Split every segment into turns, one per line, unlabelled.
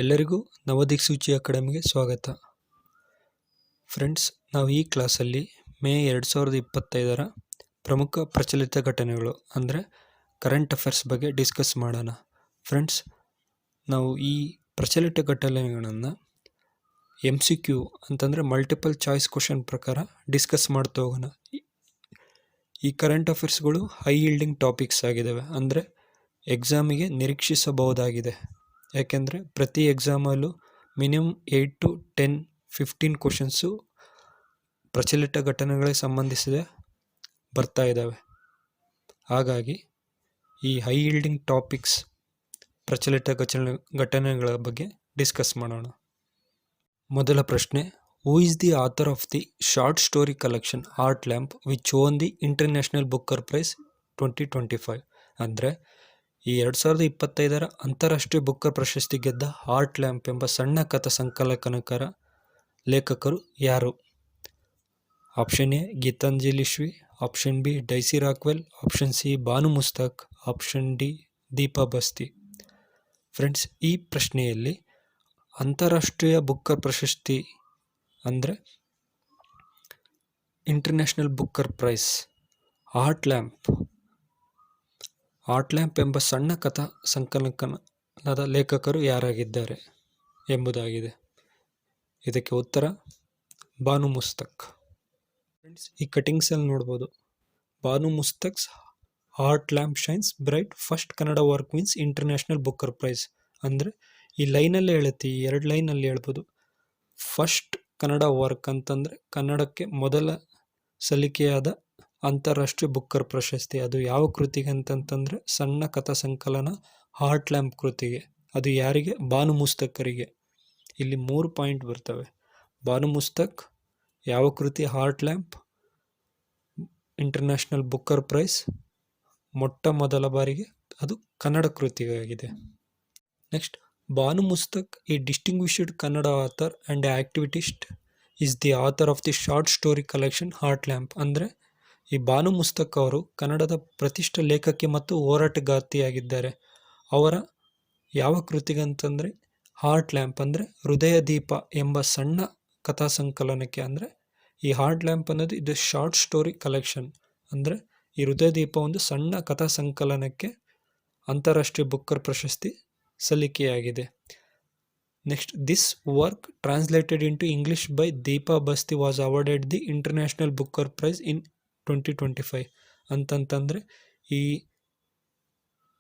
ಎಲ್ಲರಿಗೂ ನವದಿಕ್ಸೂಚಿ ಅಕಾಡೆಮಿಗೆ ಸ್ವಾಗತ. ಫ್ರೆಂಡ್ಸ್, ನಾವು ಈ ಕ್ಲಾಸಲ್ಲಿ ಮೇ 2025 ಪ್ರಮುಖ ಪ್ರಚಲಿತ ಘಟನೆಗಳು ಅಂದರೆ ಕರೆಂಟ್ ಅಫೇರ್ಸ್ ಬಗ್ಗೆ ಡಿಸ್ಕಸ್ ಮಾಡೋಣ. ಫ್ರೆಂಡ್ಸ್, ನಾವು ಈ ಪ್ರಚಲಿತ ಘಟನೆಗಳನ್ನು MCQ ಅಂತಂದರೆ ಮಲ್ಟಿಪಲ್ ಚಾಯ್ಸ್ ಕ್ವಶನ್ ಪ್ರಕಾರ ಡಿಸ್ಕಸ್ ಮಾಡ್ತಾ ಹೋಗೋಣ. ಈ ಕರೆಂಟ್ ಅಫೇರ್ಸ್ಗಳು ಹೈ ಈಲ್ಡಿಂಗ್ ಟಾಪಿಕ್ಸ್ ಆಗಿದ್ದಾವೆ, ಅಂದರೆ ಎಕ್ಸಾಮಿಗೆ ನಿರೀಕ್ಷಿಸಬಹುದಾಗಿದೆ. ಯಾಕೆಂದರೆ ಪ್ರತಿ ಎಕ್ಸಾಮಲ್ಲೂ ಮಿನಿಮಮ್ 8 to 10, 15 ಕ್ವಶನ್ಸು ಪ್ರಚಲಿತ ಘಟನೆಗಳಿಗೆ ಸಂಬಂಧಿಸಿದ ಬರ್ತಾ ಇದ್ದಾವೆ. ಹಾಗಾಗಿ ಈ ಹೈ ಈಲ್ಡಿಂಗ್ ಟಾಪಿಕ್ಸ್ ಪ್ರಚಲಿತ ಘಟನೆಗಳ ಬಗ್ಗೆ ಡಿಸ್ಕಸ್ ಮಾಡೋಣ. ಮೊದಲ ಪ್ರಶ್ನೆ, who is the author of the short story collection Heart lamp which own the International Booker price 2025? ಅಂದರೆ ಈ 2025 ಅಂತಾರಾಷ್ಟ್ರೀಯ ಬುಕ್ಕರ್ ಪ್ರಶಸ್ತಿ ಗೆದ್ದ ಹಾರ್ಟ್ ಲ್ಯಾಂಪ್ ಎಂಬ ಸಣ್ಣ ಕಥಾ ಸಂಕಲನಕಾರ ಲೇಖಕರು ಯಾರು? Option A Geetanjali Shree, option B Daisy Rockwell, option C Banu Mushtaq, option D Deepa Bhasthi. Friends, ಈ ಪ್ರಶ್ನೆಯಲ್ಲಿ ಅಂತಾರಾಷ್ಟ್ರೀಯ ಬುಕ್ಕರ್ ಪ್ರಶಸ್ತಿ ಅಂದರೆ international Booker prize heart lamp ಎಂಬ ಸಣ್ಣ ಕಥಾ ಸಂಕಲನದ ಲೇಖಕರು ಯಾರಾಗಿದ್ದಾರೆ ಎಂಬುದಾಗಿದೆ. ಇದಕ್ಕೆ ಉತ್ತರ ಬಾನು ಮುಸ್ತಕ್. ಫ್ರೆಂಡ್ಸ್, ಈ ಕಟಿಂಗ್ಸಲ್ಲಿ ನೋಡ್ಬೋದು, Banu Mushtaq's Heart Lamp shines bright first Kannada work wins International Booker Prize. ಅಂದರೆ ಈ ಲೈನಲ್ಲಿ ಹೇಳುತ್ತೆ, ಈ 2 ಲೈನಲ್ಲಿ ಹೇಳ್ಬೋದು. ಫಸ್ಟ್ ಕನ್ನಡ ವರ್ಕ್ ಅಂತಂದರೆ ಕನ್ನಡಕ್ಕೆ ಮೊದಲ ಸಲ್ಲಿಕೆಯಾದ ಅಂತಾರಾಷ್ಟ್ರೀಯ ಬುಕ್ಕರ್ ಪ್ರಶಸ್ತಿ. ಅದು ಯಾವ ಕೃತಿಗೆ ಅಂತಂತಂದರೆ ಸಣ್ಣ ಕಥಾ ಸಂಕಲನ ಹಾರ್ಟ್ ಲ್ಯಾಂಪ್ ಕೃತಿಗೆ. ಅದು ಯಾರಿಗೆ? ಬಾನು ಮುಸ್ತಕರಿಗೆ. ಇಲ್ಲಿ 3 ಪಾಯಿಂಟ್ ಬರ್ತವೆ. ಬಾನು ಮುಸ್ತಕ್, ಯಾವ ಕೃತಿ? Heart Lamp, International Booker Prize, ಮೊಟ್ಟ ಮೊದಲ ಬಾರಿಗೆ ಅದು ಕನ್ನಡ ಕೃತಿಯಾಗಿದೆ. ನೆಕ್ಸ್ಟ್, ಬಾನು ಮುಸ್ತಕ್ ಈ distinguished Kannada author and activist is the author of the short story collection Heart Lamp. ಅಂದರೆ ಈ ಬಾನು ಮುಸ್ತಕ್ ಅವರು ಕನ್ನಡದ ಪ್ರತಿಷ್ಠ ಲೇಖಕಿ ಮತ್ತು ಹೋರಾಟಗಾರ್ತಿಯಾಗಿದ್ದಾರೆ. ಅವರ ಯಾವ ಕೃತಿಗೆ ಅಂತಂದರೆ ಹಾರ್ಟ್ ಲ್ಯಾಂಪ್, ಅಂದರೆ ಹೃದಯ ದೀಪ ಎಂಬ ಸಣ್ಣ ಕಥಾ ಸಂಕಲನಕ್ಕೆ. ಅಂದರೆ ಈ ಹಾರ್ಟ್ ಲ್ಯಾಂಪ್ ಅನ್ನೋದು ಇದು ಶಾರ್ಟ್ ಸ್ಟೋರಿ ಕಲೆಕ್ಷನ್. ಅಂದರೆ ಈ ಹೃದಯ ದೀಪ ಒಂದು ಸಣ್ಣ ಕಥಾ ಸಂಕಲನಕ್ಕೆ ಅಂತಾರಾಷ್ಟ್ರೀಯ ಬುಕ್ಕರ್ ಪ್ರಶಸ್ತಿ ಸಲ್ಲಿಕೆಯಾಗಿದೆ. Next, this work translated into English by Deepa Bhasthi was awarded the International Booker Prize in 2025 ಅಂತಂತಂದರೆ ಈ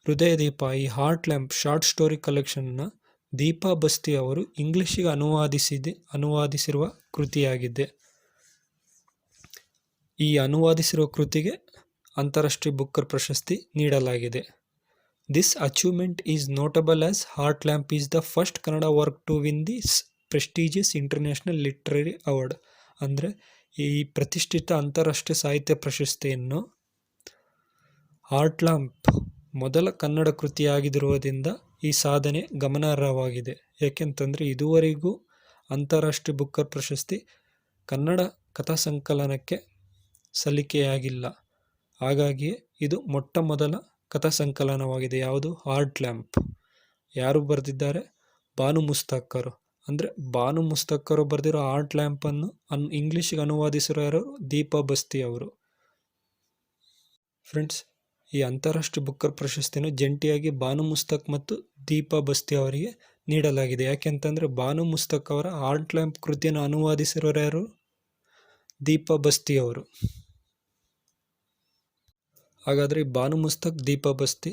ಹೃದಯ ದೀಪ, ಈ ಹಾರ್ಟ್ ಲ್ಯಾಂಪ್ ಶಾರ್ಟ್ ಸ್ಟೋರಿ ಕಲೆಕ್ಷನ್ನ ದೀಪಾ ಬಸ್ತಿ ಅವರು ಇಂಗ್ಲಿಷಿಗೆ ಅನುವಾದಿಸಿರುವ ಕೃತಿಯಾಗಿದೆ. ಈ ಅನುವಾದಿಸಿರುವ ಕೃತಿಗೆ ಅಂತಾರಾಷ್ಟ್ರೀಯ ಬುಕ್ಕರ್ ಪ್ರಶಸ್ತಿ ನೀಡಲಾಗಿದೆ. This achievement is notable as heart lamp is the first Kannada work to win this prestigious international literary award. ಅಂದರೆ ಈ ಪ್ರತಿಷ್ಠಿತ ಅಂತಾರಾಷ್ಟ್ರೀಯ ಸಾಹಿತ್ಯ ಪ್ರಶಸ್ತಿಯನ್ನು ಹಾರ್ಟ್ ಲ್ಯಾಂಪ್ ಮೊದಲ ಕನ್ನಡ ಕೃತಿಯಾಗಿರುವುದರಿಂದ ಈ ಸಾಧನೆ ಗಮನಾರ್ಹವಾಗಿದೆ. ಏಕೆಂತಂದರೆ ಇದುವರೆಗೂ ಅಂತಾರಾಷ್ಟ್ರೀಯ ಬುಕ್ಕರ್ ಪ್ರಶಸ್ತಿ ಕನ್ನಡ ಕಥಾ ಸಂಕಲನಕ್ಕೆ ಸಲ್ಲಿಕೆಯಾಗಿಲ್ಲ. ಹಾಗಾಗಿ ಇದು ಮೊಟ್ಟ ಮೊದಲ ಕಥಾ ಸಂಕಲನವಾಗಿದೆ. ಯಾವುದು? Heart lamp. ಯಾರು ಬರೆದಿದ್ದಾರೆ? ಬಾನು ಮುಸ್ತಕರು. ಅಂದರೆ ಬಾನು ಮುಸ್ತಕರು ಬರೆದಿರೋ ಹಾರ್ಟ್ ಲ್ಯಾಂಪನ್ನು ಇಂಗ್ಲೀಷಿಗೆ ಅನುವಾದಿಸಿರೋ ಯಾರು? ದೀಪಾ ಬಸ್ತಿ ಅವರು. ಫ್ರೆಂಡ್ಸ್, ಈ ಅಂತಾರಾಷ್ಟ್ರೀಯ ಬುಕ್ಕರ್ ಪ್ರಶಸ್ತಿಯನ್ನು ಜಂಟಿಯಾಗಿ ಬಾನು ಮುಸ್ತಕ್ ಮತ್ತು ದೀಪಾ ಬಸ್ತಿ ಅವರಿಗೆ ನೀಡಲಾಗಿದೆ. ಯಾಕೆಂತಂದರೆ ಬಾನು ಮುಸ್ತಕ್ ಅವರ ಹಾರ್ಟ್ ಲ್ಯಾಂಪ್ ಕೃತಿಯನ್ನು ಅನುವಾದಿಸಿರೋರು ಯಾರು? ದೀಪಾ ಬಸ್ತಿ ಅವರು. ಹಾಗಾದರೆ ಬಾನು ಮುಸ್ತಕ್, ದೀಪಾ ಬಸ್ತಿ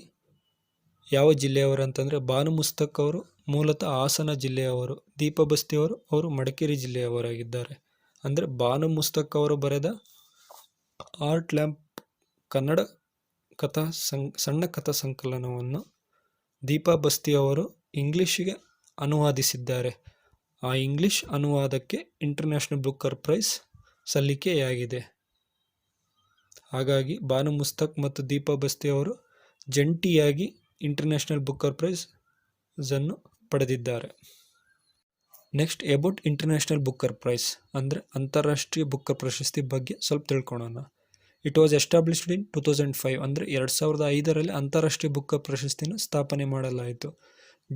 ಯಾವ ಜಿಲ್ಲೆಯವರು ಅಂತಂದರೆ ಬಾನು ಮುಸ್ತಕ್ ಅವರು ಮೂಲತಃ ಹಾಸನ ಜಿಲ್ಲೆಯವರು, ದೀಪಾ ಬಸ್ತಿ ಅವರು ಮಡಿಕೇರಿ ಜಿಲ್ಲೆಯವರಾಗಿದ್ದಾರೆ. ಅಂದರೆ ಬಾನು ಮುಸ್ತಕ್ ಅವರು ಬರೆದ ಹಾರ್ಟ್ ಲ್ಯಾಂಪ್ ಕನ್ನಡ ಸಣ್ಣ ಕಥಾ ಸಂಕಲನವನ್ನು ದೀಪಾ ಬಸ್ತಿ ಅವರು ಇಂಗ್ಲಿಷಿಗೆ ಅನುವಾದಿಸಿದ್ದಾರೆ. ಆ ಇಂಗ್ಲಿಷ್ ಅನುವಾದಕ್ಕೆ ಇಂಟರ್ನ್ಯಾಷನಲ್ ಬುಕ್ಕರ್ ಪ್ರೈಸ್ ಸಲ್ಲಿಕೆಯಾಗಿದೆ. ಹಾಗಾಗಿ ಬಾನು ಮುಸ್ತಕ್ ಮತ್ತು ದೀಪಾ ಬಸ್ತಿ ಅವರು ಜಂಟಿಯಾಗಿ ಇಂಟರ್ನ್ಯಾಷನಲ್ ಬುಕ್ಕರ್ ಪ್ರೈಸ್ ಅನ್ನು ಪಡೆದಿದ್ದಾರೆ. Next, about international Booker Prize ಅಂದರೆ ಅಂತಾರಾಷ್ಟ್ರೀಯ ಬುಕ್ಕರ್ ಪ್ರಶಸ್ತಿ ಬಗ್ಗೆ ಸ್ವಲ್ಪ ತಿಳ್ಕೊಳ್ಳೋಣ. It was established in 2005. ಅಂದರೆ 2005ರಲ್ಲಿ ಅಂತಾರಾಷ್ಟ್ರೀಯ ಬುಕ್ಕರ್ ಪ್ರಶಸ್ತಿನ ಸ್ಥಾಪನೆ ಮಾಡಲಾಯಿತು.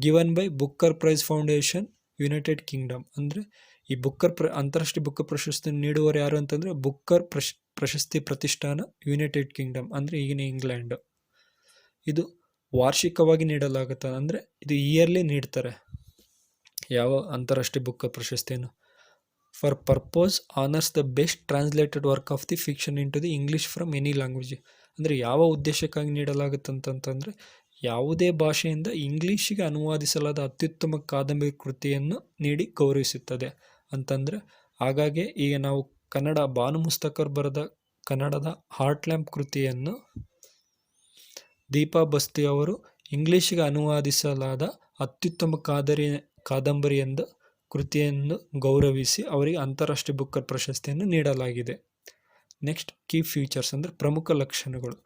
Given by Booker price foundation United Kingdom. ಅಂದರೆ ಈ ಅಂತಾರಾಷ್ಟ್ರೀಯ ಬುಕ್ಕರ್ ಪ್ರಶಸ್ತಿ ನೀಡುವವರು ಯಾರು ಅಂತಂದರೆ ಬುಕ್ಕರ್ ಪ್ರಶಸ್ತಿ ಪ್ರತಿಷ್ಠಾನ ಯುನೈಟೆಡ್ ಕಿಂಗ್ಡಮ್, ಅಂದರೆ ಈಗಿನ ಇಂಗ್ಲೆಂಡ್. ಇದು ವಾರ್ಷಿಕವಾಗಿ ನೀಡಲಾಗುತ್ತದೆ, ಅಂದರೆ ಇದು ಇಯರ್ಲಿ ನೀಡ್ತಾರೆ ಯಾವ ಅಂತಾರಾಷ್ಟ್ರೀಯ ಬುಕ್ಕರ್ ಪ್ರಶಸ್ತಿಯನ್ನು. For purpose honours the best translated work of the fiction into the English from any language. ಅಂದರೆ ಯಾವ ಉದ್ದೇಶಕ್ಕಾಗಿ ನೀಡಲಾಗುತ್ತಂತಂದರೆ ಯಾವುದೇ ಭಾಷೆಯಿಂದ ಇಂಗ್ಲೀಷಿಗೆ ಅನುವಾದಿಸಲಾದ ಅತ್ಯುತ್ತಮ ಕಾದಂಬರಿ ಕೃತಿಯನ್ನು ನೀಡಿ ಗೌರವಿಸುತ್ತದೆ ಅಂತಂದರೆ. ಹಾಗಾಗಿ ಈಗ ನಾವು ಕನ್ನಡ ಬಾನು ಮುಸ್ತಕರ್ ಬರೆದ ಕನ್ನಡದ ಹಾರ್ಟ್ ಲ್ಯಾಂಪ್ ಕೃತಿಯನ್ನು ದೀಪಾ ಬಸ್ತಿ ಅವರು ಇಂಗ್ಲೀಷಿಗೆ ಅನುವಾದಿಸಲಾದ ಅತ್ಯುತ್ತಮ ಕಾದಂಬರಿಯಿಂದ ಕೃತಿಯನ್ನು ಗೌರವಿಸಿ ಅವರಿಗೆ ಅಂತಾರಾಷ್ಟ್ರೀಯ ಬುಕ್ಕರ್ ಪ್ರಶಸ್ತಿಯನ್ನು ನೀಡಲಾಗಿದೆ. ನೆಕ್ಸ್ಟ್ ಕೀ ಫೀಚರ್ಸ್ ಅಂದರೆ ಪ್ರಮುಖ ಲಕ್ಷಣಗಳು.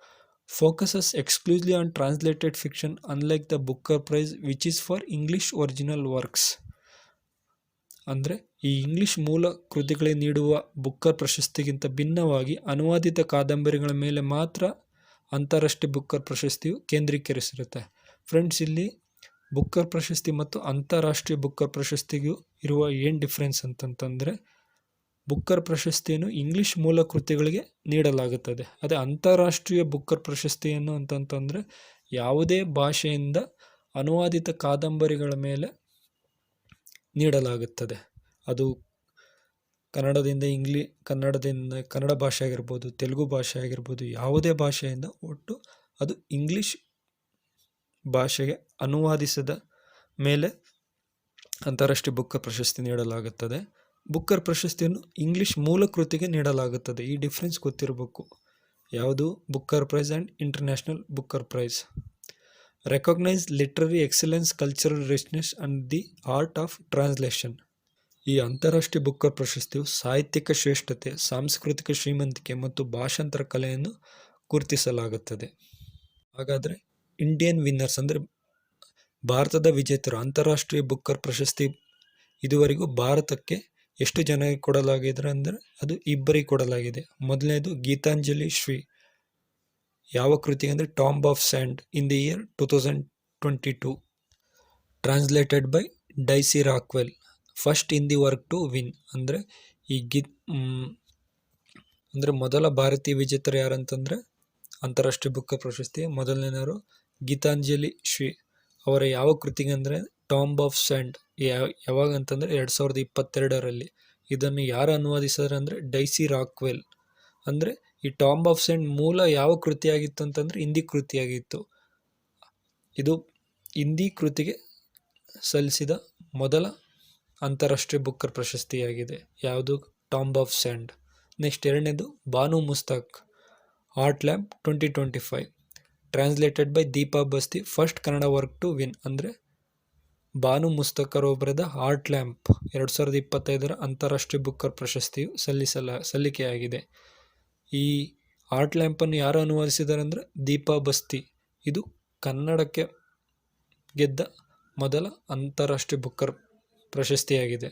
Focuses exclusively on translated fiction unlike the Booker price which is for English original works. ಅಂದರೆ ಈ ಇಂಗ್ಲಿಷ್ ಮೂಲ ಕೃತಿಗಳಿಗೆ ನೀಡುವ ಬುಕ್ಕರ್ ಪ್ರಶಸ್ತಿಗಿಂತ ಭಿನ್ನವಾಗಿ ಅನುವಾದಿತ ಕಾದಂಬರಿಗಳ ಮೇಲೆ ಮಾತ್ರ ಅಂತಾರಾಷ್ಟ್ರೀಯ ಬುಕ್ಕರ್ ಪ್ರಶಸ್ತಿಯು ಕೇಂದ್ರೀಕರಿಸಿರುತ್ತೆ. ಫ್ರೆಂಡ್ಸ್, ಇಲ್ಲಿ ಬುಕ್ಕರ್ ಪ್ರಶಸ್ತಿ ಮತ್ತು ಅಂತಾರಾಷ್ಟ್ರೀಯ ಬುಕ್ಕರ್ ಪ್ರಶಸ್ತಿಗೂ ಇರುವ ಏನು ಡಿಫ್ರೆನ್ಸ್ ಅಂತಂತಂದರೆ, ಬುಕ್ಕರ್ ಪ್ರಶಸ್ತಿಯನ್ನು ಇಂಗ್ಲಿಷ್ ಮೂಲ ಕೃತಿಗಳಿಗೆ ನೀಡಲಾಗುತ್ತದೆ. ಅದೇ ಅಂತಾರಾಷ್ಟ್ರೀಯ ಬುಕ್ಕರ್ ಪ್ರಶಸ್ತಿಯನ್ನು ಅಂತಂತಂದರೆ ಯಾವುದೇ ಭಾಷೆಯಿಂದ ಅನುವಾದಿತ ಕಾದಂಬರಿಗಳ ಮೇಲೆ ನೀಡಲಾಗುತ್ತದೆ. ಅದು ಕನ್ನಡದಿಂದ ಕನ್ನಡ ಭಾಷೆ ಆಗಿರ್ಬೋದು, ತೆಲುಗು ಭಾಷೆ ಆಗಿರ್ಬೋದು, ಯಾವುದೇ ಭಾಷೆಯಿಂದ ಒಟ್ಟು ಅದು ಇಂಗ್ಲಿಷ್ ಭಾಷೆಗೆ ಅನುವಾದಿಸಿದ ಮೇಲೆ ಅಂತಾರಾಷ್ಟ್ರೀಯ ಬುಕ್ಕರ್ ಪ್ರಶಸ್ತಿ ನೀಡಲಾಗುತ್ತದೆ. ಬುಕ್ಕರ್ ಪ್ರಶಸ್ತಿಯನ್ನು ಇಂಗ್ಲಿಷ್ ಮೂಲ ಕೃತಿಗೆ ನೀಡಲಾಗುತ್ತದೆ. ಈ ಡಿಫ್ರೆನ್ಸ್ ಗೊತ್ತಿರಬೇಕು. ಯಾವುದು Booker price and international Booker price. Recognise literary excellence, cultural richness and the art of translation. ಈ ಅಂತಾರಾಷ್ಟ್ರೀಯ ಬುಕ್ಕರ್ ಪ್ರಶಸ್ತಿಯು ಸಾಹಿತ್ಯಿಕ ಶ್ರೇಷ್ಠತೆ, ಸಾಂಸ್ಕೃತಿಕ ಶ್ರೀಮಂತಿಕೆ ಮತ್ತು ಭಾಷಾಂತರ ಕಲೆಯನ್ನು ಗುರುತಿಸಲಾಗುತ್ತದೆ. ಹಾಗಾದರೆ ಇಂಡಿಯನ್ ವಿನ್ನರ್ಸ್ ಅಂದರೆ ಭಾರತದ ವಿಜೇತರು ಅಂತಾರಾಷ್ಟ್ರೀಯ ಬುಕ್ಕರ್ ಪ್ರಶಸ್ತಿ ಇದುವರೆಗೂ ಭಾರತಕ್ಕೆ ಎಷ್ಟು ಜನರಿಗೆ ಕೊಡಲಾಗಿದೆ ಅಂದರೆ ಅದು ಇಬ್ಬರಿಗೆ ಕೊಡಲಾಗಿದೆ. ಮೊದಲನೇದು ಗೀತಾಂಜಲಿ ಶ್ರೀ. ಯಾವ ಕೃತಿ ಅಂದರೆ tomb of sand in the year 2022, translated by Daisy Rockwell. First in the work to win. ಅಂದರೆ ಈ ಅಂದರೆ ಮೊದಲ ಭಾರತೀಯ ವಿಜೇತರು ಯಾರಂತಂದರೆ ಅಂತಾರಾಷ್ಟ್ರೀಯ ಬುಕ್ಕರ್ ಪ್ರಶಸ್ತಿ ಮೊದಲನೇನವರು ಗೀತಾಂಜಲಿ ಶ್ರೀ. ಅವರ ಯಾವ ಕೃತಿಗೆ ಅಂದರೆ ಟಾಂಬ್ ಆಫ್ ಸ್ಯಾಂಡ್. ಯಾವಾಗ ಅಂತಂದರೆ 2022ರಲ್ಲಿ. ಇದನ್ನು ಯಾರು ಅನುವಾದಿಸಿದ್ರೆ ಅಂದರೆ ಡೈಸಿ ರಾಕ್ವೆಲ್. ಅಂದರೆ ಈ ಟಾಂಬ್ ಆಫ್ ಸ್ಯಾಂಡ್ ಮೂಲ ಯಾವ ಕೃತಿಯಾಗಿತ್ತು ಅಂತಂದರೆ ಹಿಂದಿ ಕೃತಿಯಾಗಿತ್ತು. ಇದು ಹಿಂದಿ ಕೃತಿಗೆ ಸಲ್ಲಿಸಿದ ಮೊದಲ ಅಂತಾರಾಷ್ಟ್ರೀಯ ಬುಕ್ಕರ್ ಪ್ರಶಸ್ತಿಯಾಗಿದೆ. ಯಾವುದು ಟಾಂಬ್ ಆಫ್ ಸ್ಯಾಂಡ್. ನೆಕ್ಸ್ಟ್ ಎರಡನೇದು Banu Mushtaq, heart lamp 2025, translated by Deepa Bhasthi. First Kannada work to win. ಅಂದರೆ ಬಾನು ಮುಸ್ತಕರ್ ಬರೆದ ಹಾರ್ಟ್ ಲ್ಯಾಂಪ್ 2025ರ ಅಂತಾರಾಷ್ಟ್ರೀಯ ಬುಕ್ಕರ್ ಪ್ರಶಸ್ತಿಯು ಸಲ್ಲಿಕೆಯಾಗಿದೆ. ಈ ಹಾರ್ಟ್ ಲ್ಯಾಂಪನ್ನು ಯಾರು ಅನುವಾದಿಸಿದ್ದಾರೆ ಅಂದರೆ ದೀಪಾ ಬಸ್ತಿ. ಇದು ಕನ್ನಡಕ್ಕೆ ಗೆದ್ದ ಮೊದಲ ಅಂತಾರಾಷ್ಟ್ರೀಯ ಬುಕ್ಕರ್ ಪ್ರಶಸ್ತಿಯಾಗಿದೆ.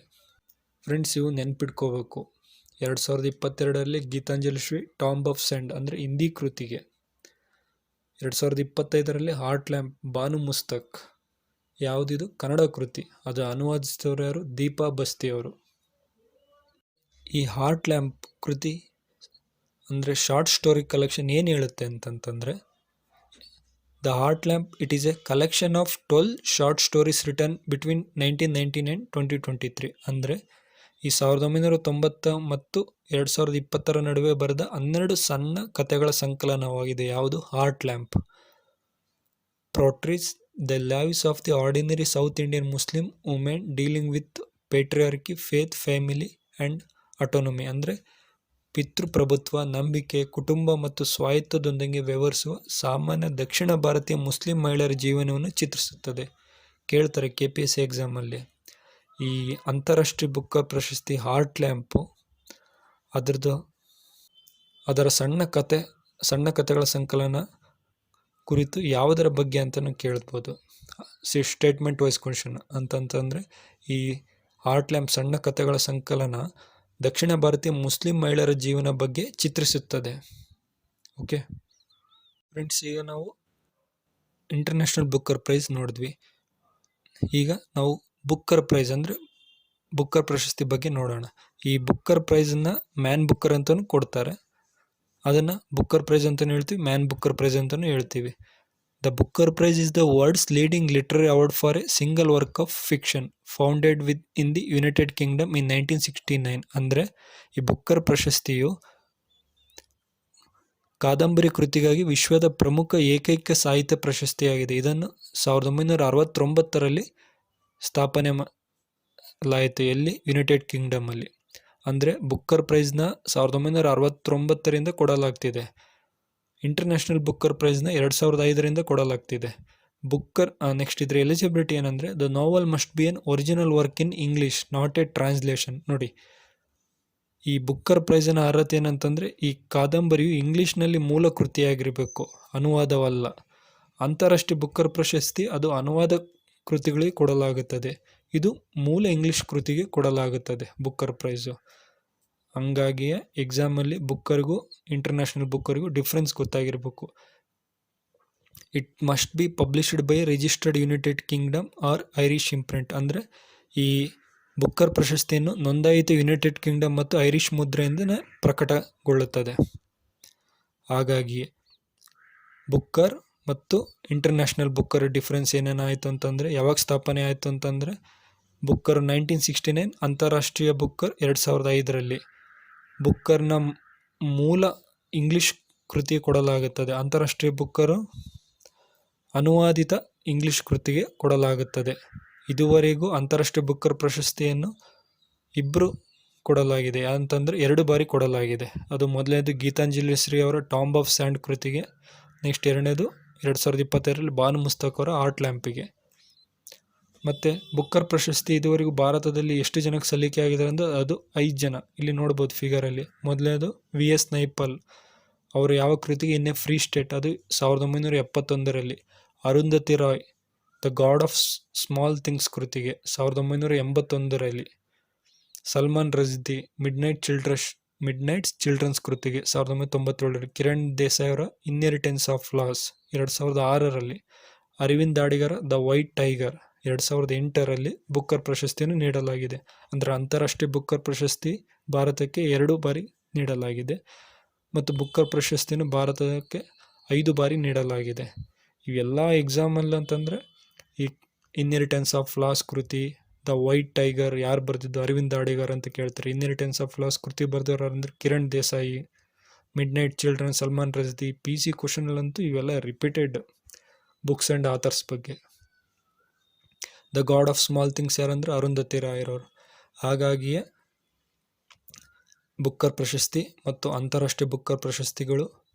ಫ್ರೆಂಡ್ಸ್, ಇವು ನೆನ್ಪಿಟ್ಕೋಬೇಕು. 2022ರಲ್ಲಿ Geetanjali Shree Tomb of Sand ಅಂದರೆ ಹಿಂದಿ ಕೃತಿಗೆ. 2025ರಲ್ಲಿ ಹಾರ್ಟ್ ಲ್ಯಾಂಪ್ ಬಾನು ಮುಸ್ತಕ್. ಯಾವುದಿದು ಕನ್ನಡ ಕೃತಿ. ಅದು ಅನುವಾದಿಸಿದವರು ಯಾರು? ದೀಪಾ ಬಸ್ತಿ ಅವರು. ಈ ಹಾರ್ಟ್ ಲ್ಯಾಂಪ್ ಕೃತಿ ಅಂದರೆ ಶಾರ್ಟ್ ಸ್ಟೋರಿ ಕಲೆಕ್ಷನ್ ಏನು ಹೇಳುತ್ತೆ ಅಂತಂತಂದರೆ, the heart lamp it is A collection of 12 short stories return between 1999 and 2023. ಅಂದರೆ ಈ 1990 ಮತ್ತು 2020ರ ನಡುವೆ ಬರೆದ 12 ಸಣ್ಣ ಕಥೆಗಳ ಸಂಕಲನವಾಗಿದೆ. ಯಾವುದು? Heart Lamp. Portraits the lives of the ordinary South Indian Muslim women dealing with patriarchy, faith, family and autonomy. ಅಂದರೆ ಪಿತೃಪ್ರಭುತ್ವ, ನಂಬಿಕೆ, ಕುಟುಂಬ ಮತ್ತು ಸ್ವಾಯತ್ತದೊಂದಿಗೆ ವ್ಯವಹರಿಸುವ ಸಾಮಾನ್ಯ ದಕ್ಷಿಣ ಭಾರತೀಯ ಮುಸ್ಲಿಂ ಮಹಿಳೆಯರ ಜೀವನವನ್ನು ಚಿತ್ರಿಸುತ್ತದೆ. ಕೇಳ್ತಾರೆ KPSC ಎಕ್ಸಾಮಲ್ಲಿ. ಈ ಅಂತಾರಾಷ್ಟ್ರೀಯ ಬುಕ್ಕರ್ ಪ್ರಶಸ್ತಿ ಹಾರ್ಟ್ ಲ್ಯಾಂಪು ಅದರ ಸಣ್ಣ ಕಥೆಗಳ ಸಂಕಲನ ಕುರಿತು ಯಾವುದರ ಬಗ್ಗೆ ಅಂತಲೂ ಕೇಳ್ಬೋದು. ಸ್ಟೇಟ್ಮೆಂಟ್ ವೈಸ್ ಕ್ವೆಶ್ಚನ್ ಅಂತಂತಂದರೆ ಈ ಹಾರ್ಟ್ ಲ್ಯಾಂಪ್ ಸಣ್ಣ ಕಥೆಗಳ ಸಂಕಲನ ದಕ್ಷಿಣ ಭಾರತೀಯ ಮುಸ್ಲಿಂ ಮಹಿಳೆಯರ ಜೀವನ ಬಗ್ಗೆ ಚಿತ್ರಿಸುತ್ತದೆ. ಓಕೆ ಫ್ರೆಂಡ್ಸ್, ಈಗ ನಾವು ಇಂಟರ್ನ್ಯಾಷನಲ್ ಬುಕ್ಕರ್ ಪ್ರೈಸ್ ನೋಡಿದ್ವಿ. ಈಗ ನಾವು ಬುಕ್ಕರ್ ಪ್ರೈಸ್ ಅಂದರೆ ಬುಕ್ಕರ್ ಪ್ರಶಸ್ತಿ ಬಗ್ಗೆ ನೋಡೋಣ. ಈ ಬುಕ್ಕರ್ ಪ್ರೈಸನ್ನು ಮ್ಯಾನ್ ಬುಕ್ಕರ್ ಅಂತಲೂ ಕೊಡ್ತಾರೆ. ಅದನ್ನು ಬುಕ್ಕರ್ ಪ್ರೈಸ್ ಅಂತಲೂ ಹೇಳ್ತೀವಿ, ಮ್ಯಾನ್ ಬುಕ್ಕರ್ ಪ್ರೈಸ್ ಅಂತಲೂ ಹೇಳ್ತೀವಿ. The Booker Prize is the world's leading literary award for a single work of fiction founded with in the United Kingdom in 1969. ಅಂದರೆ ಈ ಬುಕ್ಕರ್ ಪ್ರಶಸ್ತಿಯು ಕಾದಂಬರಿ ಕೃತಿಗಾಗಿ ವಿಶ್ವದ ಪ್ರಮುಖ ಏಕೈಕ ಸಾಹಿತ್ಯ ಪ್ರಶಸ್ತಿಯಾಗಿದೆ. ಇದನ್ನು 1969ರಲ್ಲಿ ಸ್ಥಾಪನೆ ಲಾಯಿತು. ಎಲ್ಲಿ? ಯುನೈಟೆಡ್ ಕಿಂಗ್ಡಮಲ್ಲಿ. ಅಂದರೆ ಬುಕ್ಕರ್ ಪ್ರೈಸ್ನ 1969ರಿಂದ ಕೊಡಲಾಗ್ತಿದೆ. ಇಂಟರ್ನ್ಯಾಷನಲ್ ಬುಕ್ಕರ್ ಪ್ರೈಸ್ನ 2005ರಿಂದ ಕೊಡಲಾಗ್ತಿದೆ. ಬುಕ್ಕರ್ ನೆಕ್ಸ್ಟ್ ಇದ್ರ ಎಲಿಜಿಬಿಲಿಟಿ ಏನಂದರೆ, the novel must be an original work in English, not a translation. ನೋಡಿ, ಈ ಬುಕ್ಕರ್ ಪ್ರೈಸಿನ ಅರ್ಹತೆ ಏನಂತಂದರೆ, ಈ ಕಾದಂಬರಿಯು ಇಂಗ್ಲೀಷ್ನಲ್ಲಿ ಮೂಲ ಕೃತಿಯಾಗಿರಬೇಕು, ಅನುವಾದವಲ್ಲ. ಅಂತಾರಾಷ್ಟ್ರೀಯ ಬುಕ್ಕರ್ ಪ್ರಶಸ್ತಿ ಅದು ಅನುವಾದ ಕೃತಿಗಳಿಗೆ ಕೊಡಲಾಗುತ್ತದೆ. ಇದು ಮೂಲ ಇಂಗ್ಲೀಷ್ ಕೃತಿಗೆ ಕೊಡಲಾಗುತ್ತದೆ ಬುಕ್ಕರ್ ಪ್ರೈಸು. ಹಂಗಾಗಿಯೇ ಎಕ್ಸಾಮಲ್ಲಿ ಬುಕ್ಕರ್ಗೂ ಇಂಟರ್ನ್ಯಾಷನಲ್ ಬುಕ್ಕರ್ಗೂ ಡಿಫ್ರೆನ್ಸ್ ಗೊತ್ತಾಗಿರಬೇಕು. It must be published by registered United Kingdom or Irish imprint. ಅಂದರೆ ಈ ಬುಕ್ಕರ್ ಪ್ರಶಸ್ತಿಯನ್ನು ನೋಂದಾಯಿತ ಯುನೈಟೆಡ್ ಕಿಂಗ್ಡಮ್ ಮತ್ತು ಐರಿಷ್ ಮುದ್ರೆಯಿಂದಲೇ ಪ್ರಕಟಗೊಳ್ಳುತ್ತದೆ. ಹಾಗಾಗಿ ಬುಕ್ಕರ್ ಮತ್ತು ಇಂಟರ್ನ್ಯಾಷನಲ್ ಬುಕ್ಕರ್ ಡಿಫ್ರೆನ್ಸ್ ಏನೇನಾಯಿತು ಅಂತಂದರೆ, ಯಾವಾಗ ಸ್ಥಾಪನೆ ಆಯಿತು ಅಂತಂದರೆ, ಬುಕ್ಕರ್ 1969, ಅಂತಾರಾಷ್ಟ್ರೀಯ ಬುಕ್ಕರ್ 2005ರಲ್ಲಿ. ಬುಕ್ಕರ್ನ ಮೂಲ ಇಂಗ್ಲೀಷ್ ಕೃತಿ ಕೊಡಲಾಗುತ್ತದೆ, ಅಂತಾರಾಷ್ಟ್ರೀಯ ಬುಕ್ಕರು ಅನುವಾದಿತ ಇಂಗ್ಲೀಷ್ ಕೃತಿಗೆ ಕೊಡಲಾಗುತ್ತದೆ. ಇದುವರೆಗೂ ಅಂತಾರಾಷ್ಟ್ರೀಯ ಬುಕ್ಕರ್ ಪ್ರಶಸ್ತಿಯನ್ನು ಇಬ್ಬರು ಕೊಡಲಾಗಿದೆ ಅಂತಂದರೆ 2 ಬಾರಿ ಕೊಡಲಾಗಿದೆ. ಅದು ಮೊದಲನೇದು ಗೀತಾಂಜಲಿ ಶ್ರೀ ಅವರ ಟಾಂಬ್ ಆಫ್ ಸ್ಯಾಂಡ್ ಕೃತಿಗೆ, ನೆಕ್ಸ್ಟ್ ಎರಡನೇದು 2025ರಲ್ಲಿ ಬಾನು ಮುಸ್ತಕ್ ಅವರ ಆರ್ಟ್ ಲ್ಯಾಂಪಿಗೆ. ಮತ್ತು ಬುಕ್ಕರ್ ಪ್ರಶಸ್ತಿ ಇದುವರೆಗೂ ಭಾರತದಲ್ಲಿ ಎಷ್ಟು ಜನಕ್ಕೆ ಸಲ್ಲಿಕೆ ಆಗಿದೆ ಅಂದರೆ ಅದು 5 ಜನ. ಇಲ್ಲಿ ನೋಡ್ಬೋದು ಫಿಗರಲ್ಲಿ. ಮೊದಲನೇದು VS ನೈಪಾಲ್, ಅವರು ಯಾವ ಕೃತಿಗೆ? ಇನ್ ಎ ಫ್ರೀ ಸ್ಟೇಟ್, ಅದು 1971ರಲ್ಲಿ. Arundhati Roy, the God of small things ಕೃತಿಗೆ 1981ರಲ್ಲಿ. ಸಲ್ಮಾನ್ ರಜ್ದಿ, ಮಿಡ್ನೈಟ್ಸ್ ಚಿಲ್ಡ್ರನ್ಸ್ ಕೃತಿಗೆ 1997ರಲ್ಲಿ. ಕಿರಣ್ ದೇಸಾಯಿ ಅವರ ಇನ್ಹೆರಿಟೆನ್ಸ್ ಆಫ್ ಲಾಸ್ 2006ರಲ್ಲಿ. ಅರವಿಂದ್ ಅಡಿಗರ ದ ವೈಟ್ ಟೈಗರ್ 2008ರಲ್ಲಿ ಬುಕ್ಕರ್ ಪ್ರಶಸ್ತಿಯನ್ನು ನೀಡಲಾಗಿದೆ. ಅಂದರೆ ಅಂತಾರಾಷ್ಟ್ರೀಯ ಬುಕ್ಕರ್ ಪ್ರಶಸ್ತಿ ಭಾರತಕ್ಕೆ 2 ಬಾರಿ ನೀಡಲಾಗಿದೆ ಮತ್ತು ಬುಕ್ಕರ್ ಪ್ರಶಸ್ತಿಯನ್ನು ಭಾರತಕ್ಕೆ 5 ಬಾರಿ ನೀಡಲಾಗಿದೆ. ಇವೆಲ್ಲ ಎಕ್ಸಾಮಲ್ಲಿ ಅಂತಂದರೆ ಈ ಇನ್ಹೆರಿಟೆನ್ಸ್ ಆಫ್ ಲಾಸ್ ಕೃತಿ, ದ ವೈಟ್ ಟೈಗರ್ ಯಾರು ಬರೆದಿದ್ದು? ಅರವಿಂದ್ ಅಡಿಗರ್ ಅಂತ ಕೇಳ್ತಾರೆ. ಇನ್ಹೆರಿಟೆನ್ಸ್ ಆಫ್ ಲಾಸ್ ಕೃತಿ ಬರೆದವರು ಅಂದರೆ Kiran Desai. Midnight children Salman Rushdie. PC ಕ್ವಶನಲ್ಲಂತೂ ಇವೆಲ್ಲ ರಿಪೀಟೆಡ್ ಬುಕ್ಸ್ ಆ್ಯಂಡ್ ಆಥರ್ಸ್ ಬಗ್ಗೆ. The God of small things ಯಾರಂದ್ರೆ ಅರುಂಧತಿ ರಾಯರವರು. ಹಾಗಾಗಿಯೇ ಬುಕ್ಕರ್ ಪ್ರಶಸ್ತಿ ಮತ್ತು ಅಂತಾರಾಷ್ಟ್ರೀಯ ಬುಕ್ಕರ್ ಪ್ರಶಸ್ತಿಗಳು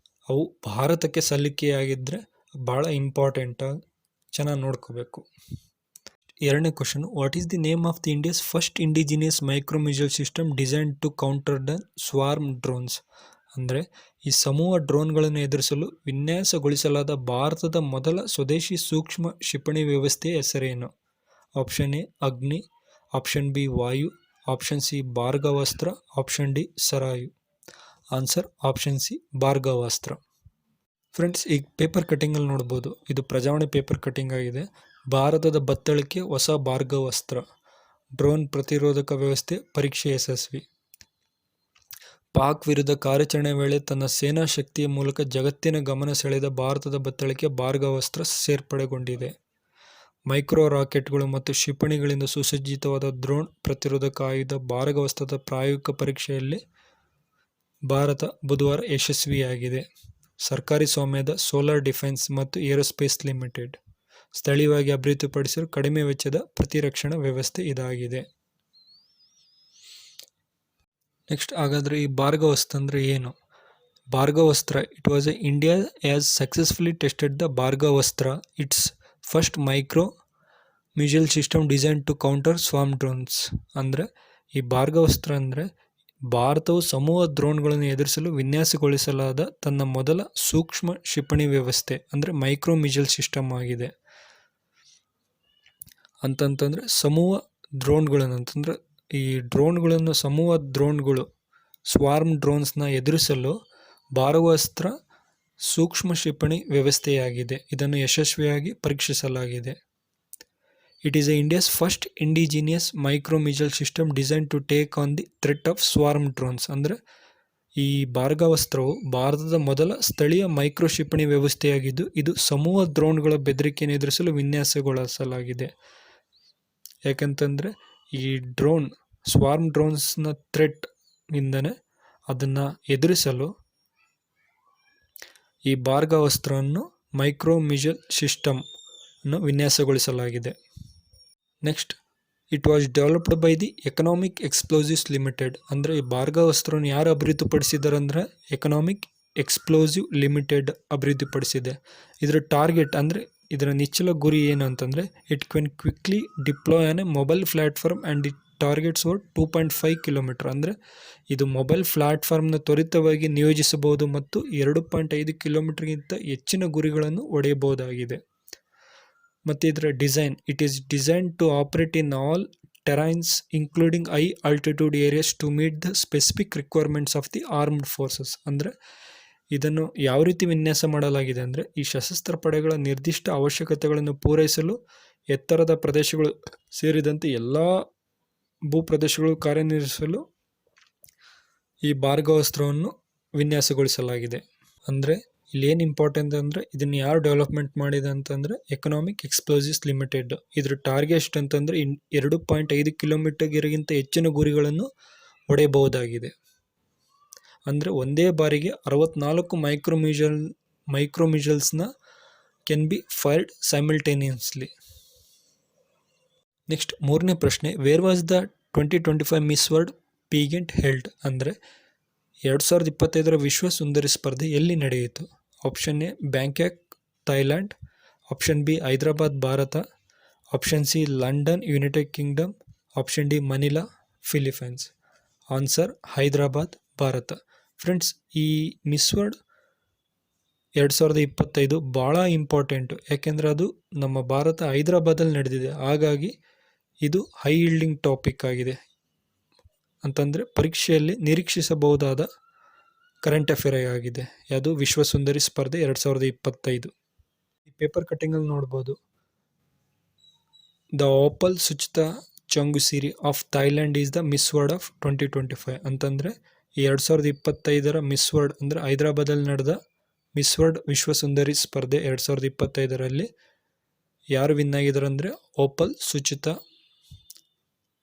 ಅವು ಭಾರತಕ್ಕೆ ಸಲ್ಲಿಕೆಯಾಗಿದ್ದರೆ ಭಾಳ ಇಂಪಾರ್ಟೆಂಟಾಗಿ ಚೆನ್ನಾಗಿ ನೋಡ್ಕೋಬೇಕು. 2ನೇ question, what is the name of the India's first indigenous micro missile system design to counter the swarm drones? ಅಂದರೆ ಈ ಸಮೂಹ ಡ್ರೋನ್ಗಳನ್ನು ಎದುರಿಸಲು ವಿನ್ಯಾಸಗೊಳಿಸಲಾದ ಭಾರತದ ಮೊದಲ ಸ್ವದೇಶಿ ಸೂಕ್ಷ್ಮ ಕ್ಷಿಪಣಿ ವ್ಯವಸ್ಥೆಯ ಹೆಸರೇನು? Option A Agni, option B Vayu, option C Bhargavastra, option D Sarayu. Answer option C Bhargavastra. Friends, ಈಗ ಪೇಪರ್ ಕಟ್ಟಿಂಗಲ್ಲಿ ನೋಡ್ಬೋದು, ಇದು ಪ್ರಜಾವಾಣಿ ಪೇಪರ್ ಕಟ್ಟಿಂಗ್ ಆಗಿದೆ. ಭಾರತದ ಬತ್ತಳಿಕೆ ಹೊಸ ಭಾರ್ಗವಾಸ್ತ್ರ. ಡ್ರೋನ್ ಪ್ರತಿರೋಧಕ ವ್ಯವಸ್ಥೆ ಪರೀಕ್ಷೆ ಯಶಸ್ವಿ. ಪಾಕ್ ವಿರುದ್ಧ ಕಾರ್ಯಾಚರಣೆ ವೇಳೆ ತನ್ನ ಸೇನಾ ಶಕ್ತಿಯ ಮೂಲಕ ಜಗತ್ತಿನ ಗಮನ ಸೆಳೆದ ಭಾರತದ ಬತ್ತಳಿಕೆ ಭಾರ್ಗವಾಸ್ತ್ರ ಸೇರ್ಪಡೆಗೊಂಡಿದೆ. ಮೈಕ್ರೋ ರಾಕೆಟ್ಗಳು ಮತ್ತು ಕ್ಷಿಪಣಿಗಳಿಂದ ಸುಸಜ್ಜಿತವಾದ ಡ್ರೋನ್ ಪ್ರತಿರೋಧಕ ಆಯುಧ ಭಾರ್ಗವಾಸ್ತ್ರದ ಪ್ರಾಯೋಗಿಕ ಪರೀಕ್ಷೆಯಲ್ಲಿ ಭಾರತ ಬುಧವಾರ ಯಶಸ್ವಿಯಾಗಿದೆ. ಸರ್ಕಾರಿ ಸ್ವಾಮ್ಯದ ಸೋಲಾರ್ ಡಿಫೆನ್ಸ್ ಮತ್ತು ಏರೋಸ್ಪೇಸ್ ಲಿಮಿಟೆಡ್ ಸ್ಥಳೀಯವಾಗಿ ಅಭಿವೃದ್ಧಿಪಡಿಸಿರುವ ಕಡಿಮೆ ವೆಚ್ಚದ ಪ್ರತಿರಕ್ಷಣಾ ವ್ಯವಸ್ಥೆ ಇದಾಗಿದೆ. ನೆಕ್ಸ್ಟ್, ಹಾಗಾದರೆ ಈ ಭಾರ್ಗವಾಸ್ತ್ರ ಅಂದರೆ ಏನು? Bhargavastra, it was India has successfully tested the Bhargavastra, it's first micro missile system design to counter swarm drones. ಅಂದರೆ ಈ ಭಾರ್ಗವಾಸ್ತ್ರ ಅಂದರೆ ಭಾರತವು ಸಮೂಹ ಡ್ರೋನ್ಗಳನ್ನು ಎದುರಿಸಲು ವಿನ್ಯಾಸಗೊಳಿಸಲಾದ ತನ್ನ ಮೊದಲ ಸೂಕ್ಷ್ಮ ಕ್ಷಿಪಣಿ ವ್ಯವಸ್ಥೆ ಅಂದರೆ ಮೈಕ್ರೋ ಮಿಸೈಲ್ ಸಿಸ್ಟಮ್ ಆಗಿದೆ. ಅಂತಂತಂದರೆ ಸಮೂಹ ಡ್ರೋನ್ಗಳನ್ನು ಅಂತಂದರೆ ಈ ಡ್ರೋನ್ಗಳನ್ನು ಸಮೂಹ ಡ್ರೋನ್ಗಳು ಸ್ವಾರ್ಮ್ ಡ್ರೋನ್ಸ್ನ ಎದುರಿಸಲು ಭಾರ್ಗವಾಸ್ತ್ರ ಸೂಕ್ಷ್ಮ ಕ್ಷಿಪಣಿ ವ್ಯವಸ್ಥೆಯಾಗಿದೆ. ಇದನ್ನು ಯಶಸ್ವಿಯಾಗಿ ಪರೀಕ್ಷಿಸಲಾಗಿದೆ. It is India's first indigenous micro missile system design to take on the threat of swarm drones. ಅಂದರೆ ಈ ಭಾರ್ಗವಾಸ್ತ್ರವು ಭಾರತದ ಮೊದಲ ಸ್ಥಳೀಯ ಮೈಕ್ರೋ ಕ್ಷಿಪಣಿ ವ್ಯವಸ್ಥೆಯಾಗಿದ್ದು ಇದು ಸಮೂಹ ಡ್ರೋನ್ಗಳ ಬೆದರಿಕೆಯನ್ನು ಎದುರಿಸಲು ವಿನ್ಯಾಸಗೊಳಿಸಲಾಗಿದೆ. ಯಾಕಂತಂದರೆ ಈ ಡ್ರೋನ್ ಸ್ವಾರ್ಮ್ ಡ್ರೋನ್ಸ್ನ ಥ್ರೆಟ್ ಇಂದನೇ ಅದನ್ನು ಎದುರಿಸಲು ಈ ಭಾರ್ಗವಾಸ್ತ್ರವನ್ನು ಮೈಕ್ರೋ ಮಿಸೈಲ್ ಸಿಸ್ಟಮ್ ಅನ್ನು ವಿನ್ಯಾಸಗೊಳಿಸಲಾಗಿದೆ. Next, it was developed by the economic explosives limited. ಅಂದರೆ ಈ ಭಾರ್ಗವಾಸ್ತ್ರವನ್ನು ಯಾರು ಅಭಿವೃದ್ಧಿಪಡಿಸಿದ್ದಾರೆ ಅಂದರೆ ಎಕನಾಮಿಕ್ ಎಕ್ಸ್ಪ್ಲೋಸಿವ್ ಲಿಮಿಟೆಡ್ ಅಭಿವೃದ್ಧಿಪಡಿಸಿದೆ. ಇದರ ಟಾರ್ಗೆಟ್ ಅಂದರೆ ಇದರ ನಿಚ್ಚಳ ಗುರಿ ಏನು ಅಂತಂದರೆ it can quickly deploy on A mobile platform and it targets over 2.5 kilometre. ಅಂದರೆ ಇದು ಮೊಬೈಲ್ ಪ್ಲ್ಯಾಟ್ಫಾರ್ಮ್ನ ತ್ವರಿತವಾಗಿ ನಿಯೋಜಿಸಬಹುದು ಮತ್ತು 2.5 ಕಿಲೋಮೀಟರ್ಗಿಂತ ಹೆಚ್ಚಿನ ಗುರಿಗಳನ್ನು ಹೊಡೆಯಬಹುದಾಗಿದೆ. ಮತ್ತು ಇದರ design, it is design to operate in all terrains including high altitude areas to meet the specific requirements of the armed forces. ಅಂದರೆ ಇದನ್ನು ಯಾವ ರೀತಿ ವಿನ್ಯಾಸ ಮಾಡಲಾಗಿದೆ ಅಂದರೆ ಈ ಸಶಸ್ತ್ರ ಪಡೆಗಳ ನಿರ್ದಿಷ್ಟ ಅವಶ್ಯಕತೆಗಳನ್ನು ಪೂರೈಸಲು ಎತ್ತರದ ಪ್ರದೇಶಗಳು ಸೇರಿದಂತೆ ಎಲ್ಲ ಭೂಪ್ರದೇಶಗಳು ಕಾರ್ಯನಿರ್ವಹಿಸಲು ಈ ಭಾರ್ಗವಾಸ್ತ್ರವನ್ನು ವಿನ್ಯಾಸಗೊಳಿಸಲಾಗಿದೆ. ಅಂದರೆ ಇಲ್ಲಿ ಏನು ಇಂಪಾರ್ಟೆಂಟ್ ಅಂದರೆ ಇದನ್ನು ಯಾರು ಡೆವಲಪ್ಮೆಂಟ್ ಮಾಡಿದೆ ಅಂತಂದರೆ ಎಕನಾಮಿಕ್ ಎಕ್ಸ್ಪ್ಲೋಸಿವ್ಸ್ ಲಿಮಿಟೆಡ್. ಇದ್ರ ಟಾರ್ಗೆಟ್ ಎಷ್ಟು ಅಂತಂದರೆ 2.5 ಕಿಲೋಮೀಟರ್ಗಿಂತ ಹೆಚ್ಚಿನ ಗುರಿಗಳನ್ನು ಹೊಡೆಯಬಹುದಾಗಿದೆ. ಅಂದರೆ ಒಂದೇ ಬಾರಿಗೆ 64 ಮೈಕ್ರೋ ಮಿಸೈಲ್ಸ್ನ can be fired simultaneously. Next, ಮೂರನೇ ಪ್ರಶ್ನೆ, where was the 2025 Miss World pageant held. ಅಂದರೆ 2025 ವಿಶ್ವ ಸುಂದರಿ ಸ್ಪರ್ಧೆ ಎಲ್ಲಿ ನಡೆಯಿತು? Option A Bangkok Thailand, option B Hyderabad Bharat, option C London United Kingdom, option D Manila Philippines. Answer Hyderabad Bharat. Friends, ಈ ಮಿಸ್ ವರ್ಲ್ಡ್ 2025 ಭಾಳ ಇಂಪಾರ್ಟೆಂಟು. ಯಾಕೆಂದರೆ ಅದು ನಮ್ಮ ಭಾರತ ಹೈದರಾಬಾದಲ್ಲಿ ನಡೆದಿದೆ. ಹಾಗಾಗಿ ಇದು ಹೈ ಈಲ್ಡಿಂಗ್ ಟಾಪಿಕ್ ಆಗಿದೆ ಅಂತಂದರೆ ಪರೀಕ್ಷೆಯಲ್ಲಿ ನಿರೀಕ್ಷಿಸಬಹುದಾದ ಕರೆಂಟ್ ಅಫೇರ್ ಆಗಿದೆ. ಯಾವುದು ವಿಶ್ವ ಸುಂದರಿ ಸ್ಪರ್ಧೆ 2025. ಈ ಪೇಪರ್ ಕಟ್ಟಿಂಗಲ್ಲಿ ನೋಡ್ಬೋದು, the Opal Suchata Chuangsri of Thailand is the Miss World of 2025 ಅಂತಂದರೆ ಈ 2025 ಮಿಸ್ ವರ್ಲ್ಡ್ ಅಂದರೆ ಹೈದರಾಬಾದಲ್ಲಿ ನಡೆದ ಮಿಸ್ ವರ್ಲ್ಡ್ ವಿಶ್ವ ಸುಂದರಿ ಸ್ಪರ್ಧೆ 2025 ಯಾರು ವಿನ್ ಆಗಿದ್ದಾರೆ ಅಂದರೆ ಓಪಲ್ ಸುಚಿತಾ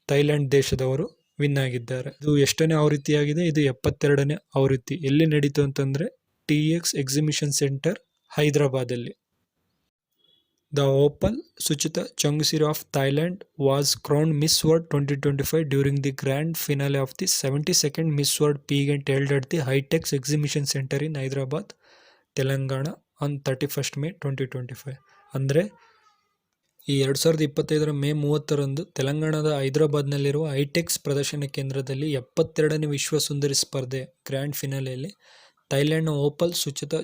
ಥೈಲ್ಯಾಂಡ್ ದೇಶದವರು ವಿನ್ ಆಗಿದ್ದಾರೆ. ಇದು ಎಷ್ಟನೇ ಆವೃತ್ತಿಯಾಗಿದೆ? ಇದು 72ನೇ ಆವೃತ್ತಿ. ಎಲ್ಲಿ ನಡೀತು ಅಂತಂದರೆ TX ಎಕ್ಸಿಬಿಷನ್ ಸೆಂಟರ್ ಹೈದರಾಬಾದಲ್ಲಿ. The Opal Suchata Chuangsri of Thailand was crowned Miss World 2025 during the grand finale of the 72nd Miss World pageant held at the HITEX exhibition centre in Hyderabad, Telangana on 31st May 2025. ಅಂದರೆ ಈ 2025 ಮೇ 30 ತೆಲಂಗಾಣದ ಹೈದರಾಬಾದ್ನಲ್ಲಿರುವ ಹೈಟೆಕ್ಸ್ ಪ್ರದರ್ಶನ ಕೇಂದ್ರದಲ್ಲಿ 72ನೇ ವಿಶ್ವ ಸುಂದರಿ ಸ್ಪರ್ಧೆ grand ಫಿನಾಲೆಯಲ್ಲಿ ಥೈಲ್ಯಾಂಡ್ನ opal Suchita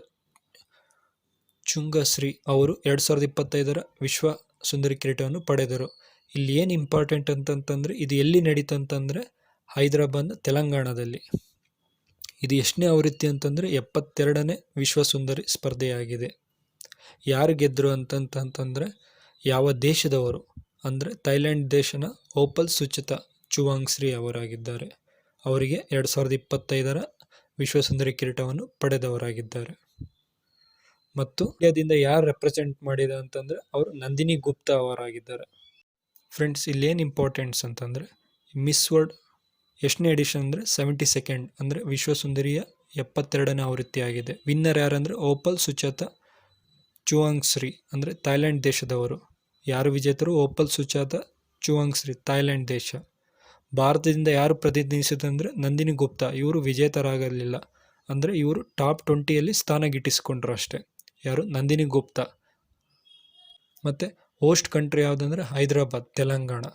ಚುಂಗಶ್ರೀ ಅವರು 2025 ವಿಶ್ವ ಸುಂದರಿ ಕಿರೀಟವನ್ನು ಪಡೆದರು. ಇಲ್ಲಿ ಏನು ಇಂಪಾರ್ಟೆಂಟ್ ಅಂತಂತಂದರೆ ಇದು ಎಲ್ಲಿ ನಡೀತು ಅಂತಂದರೆ ಹೈದರಾಬಾದ್ ತೆಲಂಗಾಣದಲ್ಲಿ. ಇದು ಎಷ್ಟನೇ ಆವೃತ್ತಿ ಅಂತಂದರೆ 72ನೇ ವಿಶ್ವ ಸುಂದರಿ ಸ್ಪರ್ಧೆಯಾಗಿದೆ. ಯಾರು ಗೆದ್ದರು ಅಂತಂತಂದರೆ ಯಾವ ದೇಶದವರು ಅಂದರೆ ಥೈಲ್ಯಾಂಡ್ ದೇಶನ ಓಪಲ್ ಸುಚಿತಾ ಚುವಾಂಗ್ಶ್ರೀ ಅವರಾಗಿದ್ದಾರೆ. ಅವರಿಗೆ 2025 ವಿಶ್ವ ಸುಂದರಿ ಕಿರೀಟವನ್ನು ಪಡೆದವರಾಗಿದ್ದಾರೆ. ಮತ್ತು ಇಂಡಿಯಾದಿಂದ ಯಾರು ರೆಪ್ರೆಸೆಂಟ್ ಮಾಡಿದ ಅಂತಂದರೆ ಅವರು ನಂದಿನಿ ಗುಪ್ತಾ ಅವರಾಗಿದ್ದಾರೆ. ಫ್ರೆಂಡ್ಸ್, ಇಲ್ಲೇನು ಇಂಪಾರ್ಟೆಂಟ್ಸ್ ಅಂತಂದರೆ ಮಿಸ್ ವರ್ಲ್ಡ್ ಎಷ್ಟನೇ ಎಡಿಷನ್ ಅಂದರೆ 72nd ಅಂದರೆ ವಿಶ್ವ ಸುಂದರಿಯ 72ನೇ ಆವೃತ್ತಿ ಆಗಿದೆ. ವಿನ್ನರ್ ಯಾರಂದರೆ ಓಪಲ್ ಸುಚಿತಾ ಚುವಾಂಗ್ಶ್ರೀ ಅಂದರೆ ಥೈಲ್ಯಾಂಡ್ ದೇಶದವರು. ಯಾರು ವಿಜೇತರು? ಓಪಲ್ ಸುಚಿತಾ ಚುವಾಂಗ್ಶ್ರೀ ಥೈಲ್ಯಾಂಡ್ ದೇಶ. ಭಾರತದಿಂದ ಯಾರು ಪ್ರತಿನಿಧಿಸಿದಂದರೆ ನಂದಿನಿ ಗುಪ್ತಾ. ಇವರು ವಿಜೇತರಾಗಲಿಲ್ಲ, ಅಂದರೆ ಇವರು ಟಾಪ್ 20ಯಲ್ಲಿ ಸ್ಥಾನ ಗಿಟ್ಟಿಸಿಕೊಂಡ್ರು ಅಷ್ಟೇ. ಯಾರು? ನಂದಿನಿ ಗುಪ್ತಾ. ಮತ್ತು ಹೋಸ್ಟ್ ಕಂಟ್ರಿ ಯಾವುದಂದರೆ ಹೈದರಾಬಾದ್ ತೆಲಂಗಾಣ.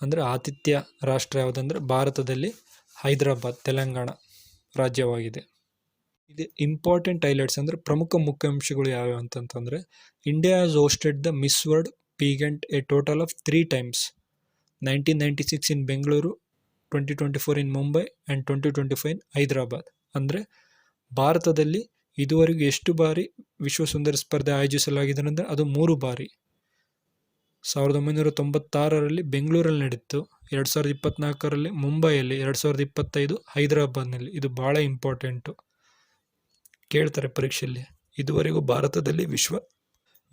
ಅಂದರೆ ಆತಿಥ್ಯ ರಾಷ್ಟ್ರ ಯಾವುದಂದರೆ ಭಾರತದಲ್ಲಿ ಹೈದರಾಬಾದ್ ತೆಲಂಗಾಣ ರಾಜ್ಯವಾಗಿದೆ. ಇದು ಇಂಪಾರ್ಟೆಂಟ್ ಹೈಲೈಟ್ಸ್ ಅಂದರೆ ಪ್ರಮುಖ ಮುಖ್ಯಾಂಶಗಳು ಯಾವ್ಯಾವ ಅಂತಂತಂದರೆ India has hosted the Miss World pageant a total of 3 times, 1996 in Bengaluru, 2024 in Mumbai and 2025 in Hyderabad. ಅಂದರೆ ಭಾರತದಲ್ಲಿ ಇದುವರೆಗೂ ಎಷ್ಟು ಬಾರಿ ವಿಶ್ವ ಸುಂದರಿ ಸ್ಪರ್ಧೆ ಆಯೋಜಿಸಲಾಗಿದೆ ಅಂದರೆ ಅದು 3 ಬಾರಿ. 1996ರಲ್ಲಿ ಬೆಂಗಳೂರಲ್ಲಿ ನಡೀತು, 2024ರಲ್ಲಿ ಮುಂಬೈಯಲ್ಲಿ, 2025 ಹೈದರಾಬಾದ್ನಲ್ಲಿ. ಇದು ಭಾಳ ಇಂಪಾರ್ಟೆಂಟು, ಕೇಳ್ತಾರೆ ಪರೀಕ್ಷೆಯಲ್ಲಿ. ಇದುವರೆಗೂ ಭಾರತದಲ್ಲಿ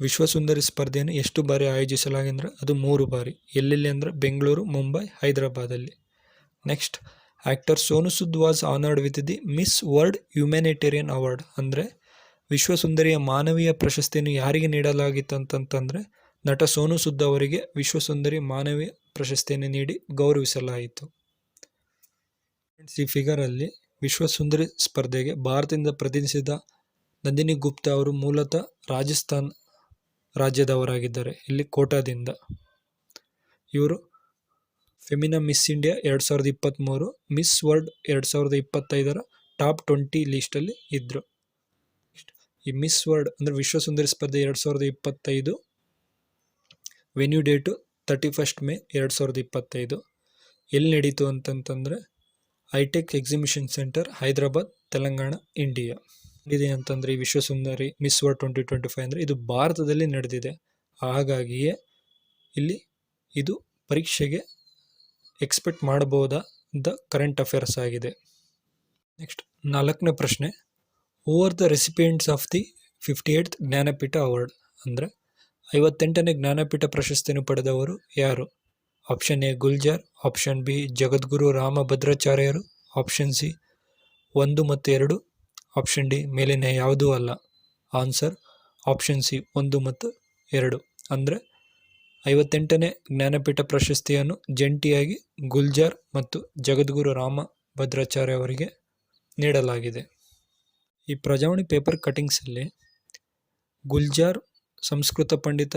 ವಿಶ್ವಸುಂದರಿ ಸ್ಪರ್ಧೆಯನ್ನು ಎಷ್ಟು ಬಾರಿ ಆಯೋಜಿಸಲಾಗಿದೆ ಅಂದರೆ ಅದು 3 ಬಾರಿ. ಎಲ್ಲೆಲ್ಲಿ ಅಂದರೆ ಬೆಂಗಳೂರು, ಮುಂಬೈ, ಹೈದರಾಬಾದಲ್ಲಿ. Next, actor Sonu Sood was honoured with the Miss World humanitarian award. ಅಂದರೆ ವಿಶ್ವಸುಂದರಿಯ ಮಾನವೀಯ ಪ್ರಶಸ್ತಿಯನ್ನು ಯಾರಿಗೆ ನೀಡಲಾಗಿತ್ತು ಅಂತಂತಂದರೆ ನಟ ಸೋನು ಸೂದ್ ಅವರಿಗೆ ವಿಶ್ವಸುಂದರಿ ಮಾನವೀಯ ಪ್ರಶಸ್ತಿಯನ್ನು ನೀಡಿ ಗೌರವಿಸಲಾಯಿತು. ಈ ಫಿಗರಲ್ಲಿ ವಿಶ್ವಸುಂದರಿ ಸ್ಪರ್ಧೆಗೆ ಭಾರತದಿಂದ ಪ್ರತಿನಿಧಿಸಿದ ನಂದಿನಿ ಗುಪ್ತಾ ಅವರು ಮೂಲತಃ ರಾಜಸ್ಥಾನ್ ರಾಜ್ಯದವರಾಗಿದ್ದಾರೆ, ಇಲ್ಲಿ ಕೋಟಾದಿಂದ. ಇವರು Femina miss India 2023, miss World 2025 top 20 ಲೀಸ್ಟಲ್ಲಿ ಇದ್ದರು. ಈ ಮಿಸ್ ವರ್ಲ್ಡ್ ಅಂದರೆ ವಿಶ್ವಸುಂದರಿ ಸ್ಪರ್ಧೆ 2025 ವೆನ್ಯೂ ಡೇಟು 31 ಮೇ 2025. ಎಲ್ಲಿ ನಡೀತು ಅಂತಂತಂದರೆ hitech exhibition centre, Hyderabad, Telangana, India. ಇದೆ ಅಂತಂದರೆ ಈ ವಿಶ್ವಸುಂದರಿ ಮಿಸ್ ವರ್ಲ್ಡ್ 2025 ಅಂದರೆ ಇದು ಭಾರತದಲ್ಲಿ ನಡೆದಿದೆ. ಹಾಗಾಗಿಯೇ ಇಲ್ಲಿ ಇದು ಪರೀಕ್ಷೆಗೆ ಎಕ್ಸ್ಪೆಕ್ಟ್ ಮಾಡಬಹುದಾದ ಕರೆಂಟ್ ಅಫೇರ್ಸ್ ಆಗಿದೆ. ನೆಕ್ಸ್ಟ್ 4ನೇ ಪ್ರಶ್ನೆ, over the recipients of the 58th Jnanpith award. ಅಂದರೆ 58ನೇ ಜ್ಞಾನಪೀಠ ಪ್ರಶಸ್ತಿಯನ್ನು ಪಡೆದವರು ಯಾರು? Option A Gulzar, option B Jagadguru ರಾಮಭದ್ರಾಚಾರ್ಯರು, ಆಪ್ಷನ್ ಸಿ 1 ಮತ್ತು 2, ಆಪ್ಷನ್ ಡಿ ಮೇಲಿನ ಯಾವುದೂ ಅಲ್ಲ. ಆನ್ಸರ್ ಆಪ್ಷನ್ ಸಿ 1 ಮತ್ತು 2. ಅಂದರೆ 58ನೇ ಜ್ಞಾನಪೀಠ ಪ್ರಶಸ್ತಿಯನ್ನು ಜಂಟಿಯಾಗಿ ಗುಲ್ಜಾರ್ ಮತ್ತು ಜಗದ್ಗುರು ರಾಮಭದ್ರಾಚಾರ್ಯ ಅವರಿಗೆ ನೀಡಲಾಗಿದೆ. ಈ ಪ್ರಜಾವಾಣಿ ಪೇಪರ್ ಕಟಿಂಗ್ಸಲ್ಲಿ ಗುಲ್ಜಾರ್ ಸಂಸ್ಕೃತ ಪಂಡಿತ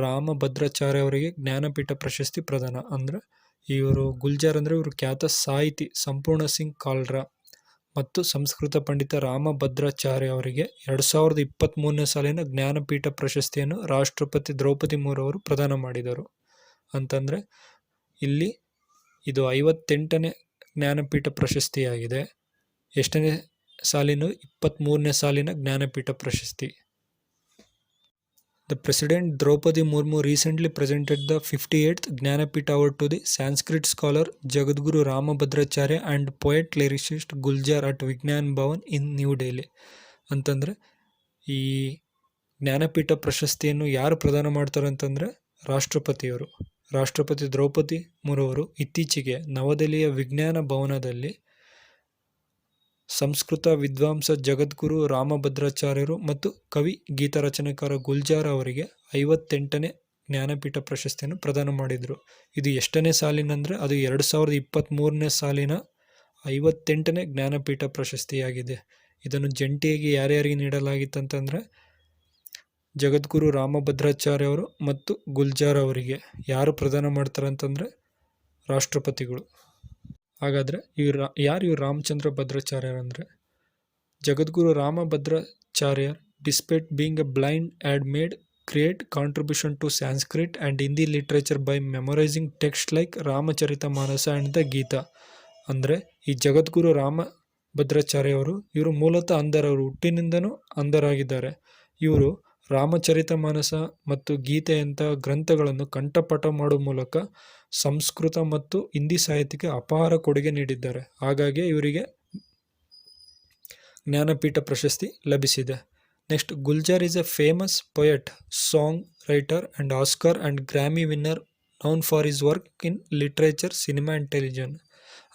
ರಾಮಭದ್ರಾಚಾರ್ಯ ಅವರಿಗೆ ಜ್ಞಾನಪೀಠ ಪ್ರಶಸ್ತಿ ಪ್ರದಾನ. ಅಂದರೆ ಇವರು ಗುಲ್ಜಾರ್ ಅಂದರೆ ಇವರು ಖ್ಯಾತ ಸಾಹಿತಿ ಸಂಪೂರ್ಣ ಸಿಂಗ್ ಕಾಲ್ರಾ ಮತ್ತು ಸಂಸ್ಕೃತ ಪಂಡಿತ ರಾಮಭದ್ರಾಚಾರ್ಯ ಅವರಿಗೆ 2023ನೇ ಸಾಲಿನ ಜ್ಞಾನಪೀಠ ಪ್ರಶಸ್ತಿಯನ್ನು ರಾಷ್ಟ್ರಪತಿ ದ್ರೌಪದಿ ಮುರ್ಮು ಅವರು ಪ್ರದಾನ ಮಾಡಿದರು. ಅಂತಂದರೆ ಇಲ್ಲಿ ಇದು 58ನೇ ಜ್ಞಾನಪೀಠ ಪ್ರಶಸ್ತಿಯಾಗಿದೆ. ಎಷ್ಟನೇ ಸಾಲಿನ? 23ನೇ ಸಾಲಿನ ಜ್ಞಾನಪೀಠ ಪ್ರಶಸ್ತಿ. The President Draupadi Murmu recently presented the 58th Jnanapith Award to the Sanskrit scholar Jagadguru Ramabhadracharya and poet lyricist Guljar at Vignan Bhavan in New Delhi. ಅಂತಂದರೆ ಈ ಜ್ಞಾನಪೀಠ ಪ್ರಶಸ್ತಿಯನ್ನು ಯಾರು ಪ್ರದಾನ ಮಾಡ್ತಾರೆ ಅಂತಂದರೆ ರಾಷ್ಟ್ರಪತಿಯವರು. ರಾಷ್ಟ್ರಪತಿ ದ್ರೌಪದಿ ಮುರ್ಮು ಅವರು ಇತ್ತೀಚೆಗೆ ನವದೆಹಲಿಯ ವಿಜ್ಞಾನ ಭವನದಲ್ಲಿ ಸಂಸ್ಕೃತ ವಿದ್ವಾಂಸ ಜಗದ್ಗುರು ರಾಮಭದ್ರಾಚಾರ್ಯರು ಮತ್ತು ಕವಿ ಗೀತರಚನೆಕಾರ ಗುಲ್ಜಾರ್ ಅವರಿಗೆ 58ನೇ ಜ್ಞಾನಪೀಠ ಪ್ರಶಸ್ತಿಯನ್ನು ಪ್ರದಾನ ಮಾಡಿದರು. ಇದು ಎಷ್ಟನೇ ಸಾಲಿನಂದರೆ ಅದು 2023ನೇ ಸಾಲಿನ 58ನೇ ಜ್ಞಾನಪೀಠ ಪ್ರಶಸ್ತಿಯಾಗಿದೆ. ಇದನ್ನು ಜಂಟಿಯಾಗಿ ಯಾರ್ಯಾರಿಗೆ ನೀಡಲಾಗಿತ್ತಂತಂದರೆ ಜಗದ್ಗುರು ರಾಮಭದ್ರಾಚಾರ್ಯ ಅವರು ಮತ್ತು ಗುಲ್ಜಾರ್ ಅವರಿಗೆ. ಯಾರು ಪ್ರದಾನ ಮಾಡ್ತಾರೆ ಅಂತಂದರೆ ರಾಷ್ಟ್ರಪತಿಗಳು. ಹಾಗಾದರೆ ಯಾರು ಇವರು ರಾಮಚಂದ್ರ ಭದ್ರಾಚಾರ್ಯರು ಅಂದರೆ Jagadguru Rambhadracharya despite being a blind had made great contribution to Sanskrit and Hindi literature by memorising text like Ramcharit Manas and the Gita. ಅಂದರೆ ಈ ಜಗದ್ಗುರು ರಾಮಭದ್ರಾಚಾರ್ಯ ಅವರು ಇವರು ಮೂಲತಃ ಅಂಧರವರು, ಹುಟ್ಟಿನಿಂದನೂ ಅಂಧರಾಗಿದ್ದಾರೆ. ಇವರು ರಾಮಚರಿತ ಮಾನಸ ಮತ್ತು ಗೀತೆಯಂಥ ಗ್ರಂಥಗಳನ್ನು ಕಂಠಪಾಠ ಮಾಡುವ ಮೂಲಕ ಸಂಸ್ಕೃತ ಮತ್ತು ಹಿಂದಿ ಸಾಹಿತ್ಯಕ್ಕೆ ಅಪಾರ ಕೊಡುಗೆ ನೀಡಿದ್ದಾರೆ. ಹಾಗಾಗಿ ಇವರಿಗೆ ಜ್ಞಾನಪೀಠ ಪ್ರಶಸ್ತಿ ಲಭಿಸಿದೆ. Next, Gulzar is A famous poet, song writer and Oscar and Grammy winner noun for his work in literature, cinema and television.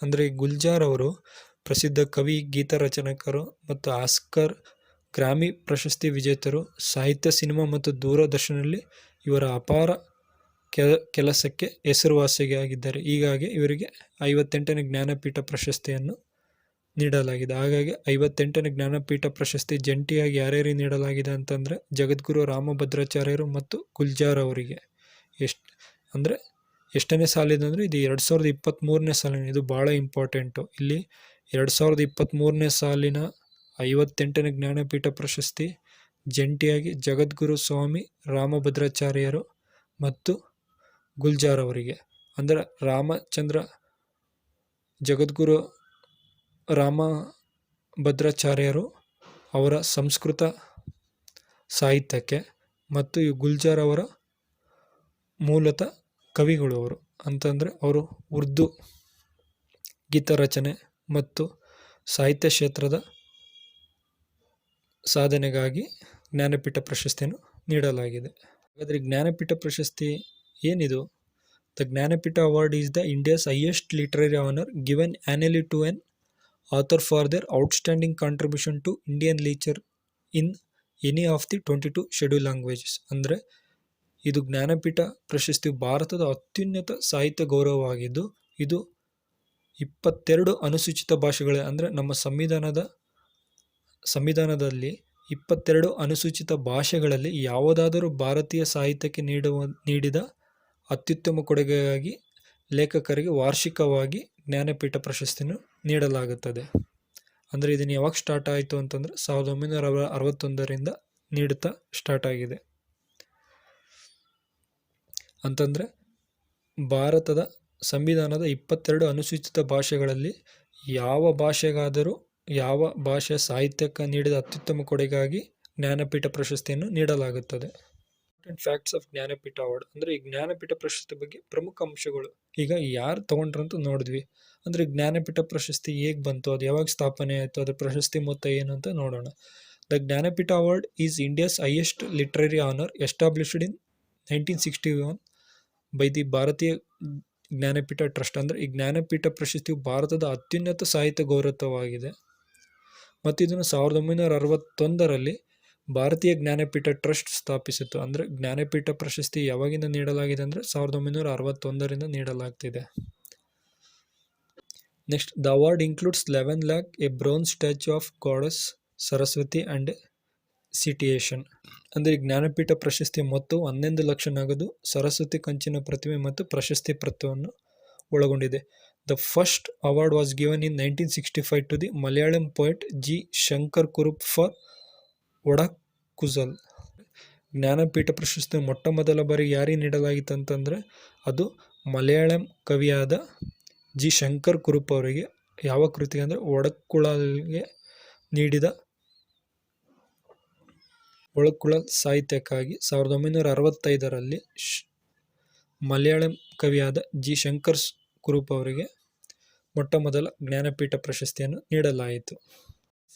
ಅಂದರೆ ಗುಲ್ಜಾರ್ ಅವರು ಪ್ರಸಿದ್ಧ ಕವಿ, ಗೀತ ರಚನೆಕಾರರು ಮತ್ತು ಆಸ್ಕರ್, ಗ್ರಾಮಿ ಪ್ರಶಸ್ತಿ ವಿಜೇತರು. ಸಾಹಿತ್ಯ, ಸಿನಿಮಾ ಮತ್ತು ದೂರದರ್ಶನದಲ್ಲಿ ಇವರ ಅಪಾರ ಕೆಲಸಕ್ಕೆ ಹೆಸರುವಾಸಿಯಾಗಿದ್ದಾರೆ. ಹೀಗಾಗಿ ಇವರಿಗೆ 58ನೇ ಜ್ಞಾನಪೀಠ ಪ್ರಶಸ್ತಿಯನ್ನು ನೀಡಲಾಗಿದೆ. ಹಾಗಾಗಿ 58ನೇ ಜ್ಞಾನಪೀಠ ಪ್ರಶಸ್ತಿ ಜಂಟಿಯಾಗಿ ಯಾರ್ಯಾರಿಗೆ ನೀಡಲಾಗಿದೆ ಅಂತಂದರೆ ಜಗದ್ಗುರು ರಾಮಭದ್ರಾಚಾರ್ಯರು ಮತ್ತು ಗುಲ್ಜಾರ್ ಅವರಿಗೆ. ಅಂದರೆ ಎಷ್ಟನೇ ಸಾಲಿದಂದರೆ ಇದು 2023ನೇ ಸಾಲಿನ. ಇದು ಭಾಳ ಇಂಪಾರ್ಟೆಂಟು. ಇಲ್ಲಿ 2023ನೇ ಸಾಲಿನ 58ನೇ ಜ್ಞಾನಪೀಠ ಪ್ರಶಸ್ತಿ ಜಂಟಿಯಾಗಿ ಜಗದ್ಗುರು ಸ್ವಾಮಿ ರಾಮಭದ್ರಾಚಾರ್ಯರು ಮತ್ತು ಗುಲ್ಜಾರ್ ಅವರಿಗೆ. ಅಂದರೆ ಜಗದ್ಗುರು ರಾಮಭದ್ರಾಚಾರ್ಯರು ಅವರ ಸಂಸ್ಕೃತ ಸಾಹಿತ್ಯಕ್ಕೆ ಮತ್ತು ಈ ಗುಲ್ಜಾರ್ ಅವರ ಮೂಲತಃ ಕವಿಗಳು ಅವರು ಅಂತಂದರೆ ಅವರು ಉರ್ದು ಗೀತ ರಚನೆ ಮತ್ತು ಸಾಹಿತ್ಯ ಕ್ಷೇತ್ರದ ಸಾಧನೆಗಾಗಿ ಜ್ಞಾನಪೀಠ ಪ್ರಶಸ್ತಿಯನ್ನು ನೀಡಲಾಗಿದೆ. ಹಾಗಾದರೆ ಜ್ಞಾನಪೀಠ ಪ್ರಶಸ್ತಿ ಏನಿದು? The Jnanpith award is the India's highest literary honour given annually to an author for their outstanding contribution to Indian literature in any of the 22 schedule languages. ಅಂದರೆ ಇದು ಜ್ಞಾನಪೀಠ ಪ್ರಶಸ್ತಿ ಭಾರತದ ಅತ್ಯುನ್ನತ ಸಾಹಿತ್ಯ ಗೌರವವಾಗಿದ್ದು, ಇದು 22 ಅನುಸೂಚಿತ ಭಾಷೆಗಳೇ ಅಂದರೆ ನಮ್ಮ ಸಂವಿಧಾನದಲ್ಲಿ 22 ಅನುಸೂಚಿತ ಭಾಷೆಗಳಲ್ಲಿ ಯಾವುದಾದರೂ ಭಾರತೀಯ ಸಾಹಿತ್ಯಕ್ಕೆ ನೀಡಿದ ಅತ್ಯುತ್ತಮ ಕೊಡುಗೆಗಾಗಿ ಲೇಖಕರಿಗೆ ವಾರ್ಷಿಕವಾಗಿ ಜ್ಞಾನಪೀಠ ಪ್ರಶಸ್ತಿಯನ್ನು ನೀಡಲಾಗುತ್ತದೆ. ಅಂದರೆ ಇದನ್ನು ಯಾವಾಗ ಸ್ಟಾರ್ಟ್ ಆಯಿತು ಅಂತಂದರೆ 1961ರಿಂದ ನೀಡುತ್ತಾ ಸ್ಟಾರ್ಟ್ ಆಗಿದೆ. ಅಂತಂದರೆ ಭಾರತದ ಸಂವಿಧಾನದ 22 ಅನುಸೂಚಿತ ಭಾಷೆಗಳಲ್ಲಿ ಯಾವ ಭಾಷೆಗಾದರೂ ಯಾವ ಭಾಷೆಯ ಸಾಹಿತ್ಯಕ್ಕೆ ನೀಡಿದ ಅತ್ಯುತ್ತಮ ಕೊಡುಗೆಗಾಗಿ ಜ್ಞಾನಪೀಠ ಪ್ರಶಸ್ತಿಯನ್ನು ನೀಡಲಾಗುತ್ತದೆ. Important facts of Jnanpith award ಅಂದರೆ ಈ ಜ್ಞಾನಪೀಠ ಪ್ರಶಸ್ತಿ ಬಗ್ಗೆ ಪ್ರಮುಖ ಅಂಶಗಳು. ಈಗ ಯಾರು ತಗೊಂಡ್ರಂತೂ ನೋಡಿದ್ವಿ. ಅಂದರೆ ಜ್ಞಾನಪೀಠ ಪ್ರಶಸ್ತಿ ಹೇಗೆ ಬಂತು, ಅದು ಯಾವಾಗ ಸ್ಥಾಪನೆ ಆಯಿತು, ಅದರ ಪ್ರಶಸ್ತಿ ಮೊತ್ತ ಏನು ಅಂತ ನೋಡೋಣ. The Jnanpith award is India's highest literary honour established in 1961 by the ಭಾರತೀಯ ಜ್ಞಾನಪೀಠ ಟ್ರಸ್ಟ್. ಅಂದರೆ ಈ ಜ್ಞಾನಪೀಠ ಪ್ರಶಸ್ತಿಯು ಭಾರತದ ಅತ್ಯುನ್ನತ ಸಾಹಿತ್ಯ ಗೌರವವಾಗಿದೆ ಮತ್ತು ಇದನ್ನು 1961ರಲ್ಲಿ ಭಾರತೀಯ ಜ್ಞಾನಪೀಠ ಟ್ರಸ್ಟ್ ಸ್ಥಾಪಿಸಿತು. ಅಂದರೆ ಜ್ಞಾನಪೀಠ ಪ್ರಶಸ್ತಿ ಯಾವಾಗಿಂದ ನೀಡಲಾಗಿದೆ ಅಂದರೆ 1961ರಿಂದ ನೀಡಲಾಗ್ತಿದೆ. Next, the award includes 11 lakh a bronze statue of goddess Saraswati and citation. ಅಂದರೆ ಜ್ಞಾನಪೀಠ ಪ್ರಶಸ್ತಿ ಮೊತ್ತವು 11 ಲಕ್ಷ ನಗದು, ಸರಸ್ವತಿ ಕಂಚಿನ ಪ್ರತಿಮೆ ಮತ್ತು ಪ್ರಶಸ್ತಿ ಪತ್ರವನ್ನು ಒಳಗೊಂಡಿದೆ. The first award was given in 1965 to the Malayalam poet G Shankar Kurup for Odakkuzhal. Jnanpith ಪ್ರಶಸ್ತಿ ಮೊಟ್ಟ ಮೊದಲ ಬಾರಿ ಯಾರಿಗೆ ನೀಡಲಾಗಿತ್ತು ಅಂತಂದರೆ ಅದು ಮಲಯಾಳಂ ಕವಿಯಾದ ಜಿ ಶಂಕರ್ ಕುರುಪ್ ಅವರಿಗೆ. ಯಾವ ಕೃತಿಗೆ ಅಂದರೆ ಒಡಕುಳಲ್ಗೆ ನೀಡಿದ ಒಳಕುಳಲ್ ಸಾಹಿತ್ಯಕ್ಕಾಗಿ 1965ರಲ್ಲಿ ಮಲಯಾಳಂ ಕವಿಯಾದ ಜಿ ಶಂಕರ್ ಕುರುಪ್ ಅವರಿಗೆ ಮೊಟ್ಟ ಮೊದಲ ಜ್ಞಾನಪೀಠ ಪ್ರಶಸ್ತಿಯನ್ನು ನೀಡಲಾಯಿತು.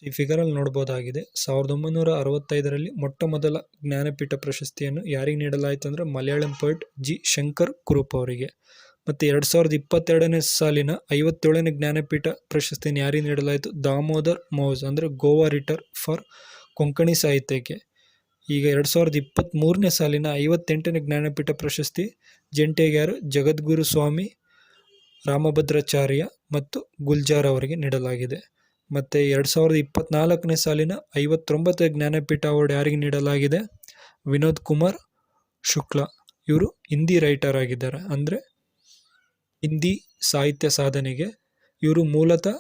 ಈ ಫಿಗರಲ್ಲಿ ನೋಡ್ಬೋದಾಗಿದೆ. 1965ರಲ್ಲಿ ಮೊಟ್ಟ ಮೊದಲ ಜ್ಞಾನಪೀಠ ಪ್ರಶಸ್ತಿಯನ್ನು ಯಾರಿಗೆ ನೀಡಲಾಯಿತು ಅಂದರೆ ಮಲಯಾಳಂ ಪೋಯೆಟ್ ಜಿ ಶಂಕರ್ ಕುರುಪ್ ಅವರಿಗೆ. ಮತ್ತು 2022ನೇ ಸಾಲಿನ 57ನೇ ಜ್ಞಾನಪೀಠ ಪ್ರಶಸ್ತಿಯನ್ನು ಯಾರಿಗೆ ನೀಡಲಾಯಿತು? ದಾಮೋದರ್ ಮೌಜ್ ಅಂದರೆ ಗೋವಾ ರಿಟರ್ ಫಾರ್ ಕೊಂಕಣಿ ಸಾಹಿತ್ಯಕ್ಕೆ. ಈಗ 2023ನೇ ಸಾಲಿನ 58ನೇ ಜ್ಞಾನಪೀಠ ಪ್ರಶಸ್ತಿ ಜಂಟಿಯಾಗಿ ಯಾರು? ಜಗದ್ಗುರು ಸ್ವಾಮಿ ರಾಮಭದ್ರಾಚಾರ್ಯ ಮತ್ತು ಗುಲ್ಜಾರ್ ಅವರಿಗೆ ನೀಡಲಾಗಿದೆ. ಮತ್ತು 2024ನೇ ಸಾಲಿನ 59ನೇ ಜ್ಞಾನಪೀಠ ಅವಾರ್ಡ್ ಯಾರಿಗೆ ನೀಡಲಾಗಿದೆ? ವಿನೋದ್ ಕುಮಾರ್ ಶುಕ್ಲಾ. ಇವರು ಹಿಂದಿ ರೈಟರ್ ಆಗಿದ್ದಾರೆ. ಅಂದರೆ ಹಿಂದಿ ಸಾಹಿತ್ಯ ಸಾಧನೆಗೆ ಇವರು ಮೂಲತಃ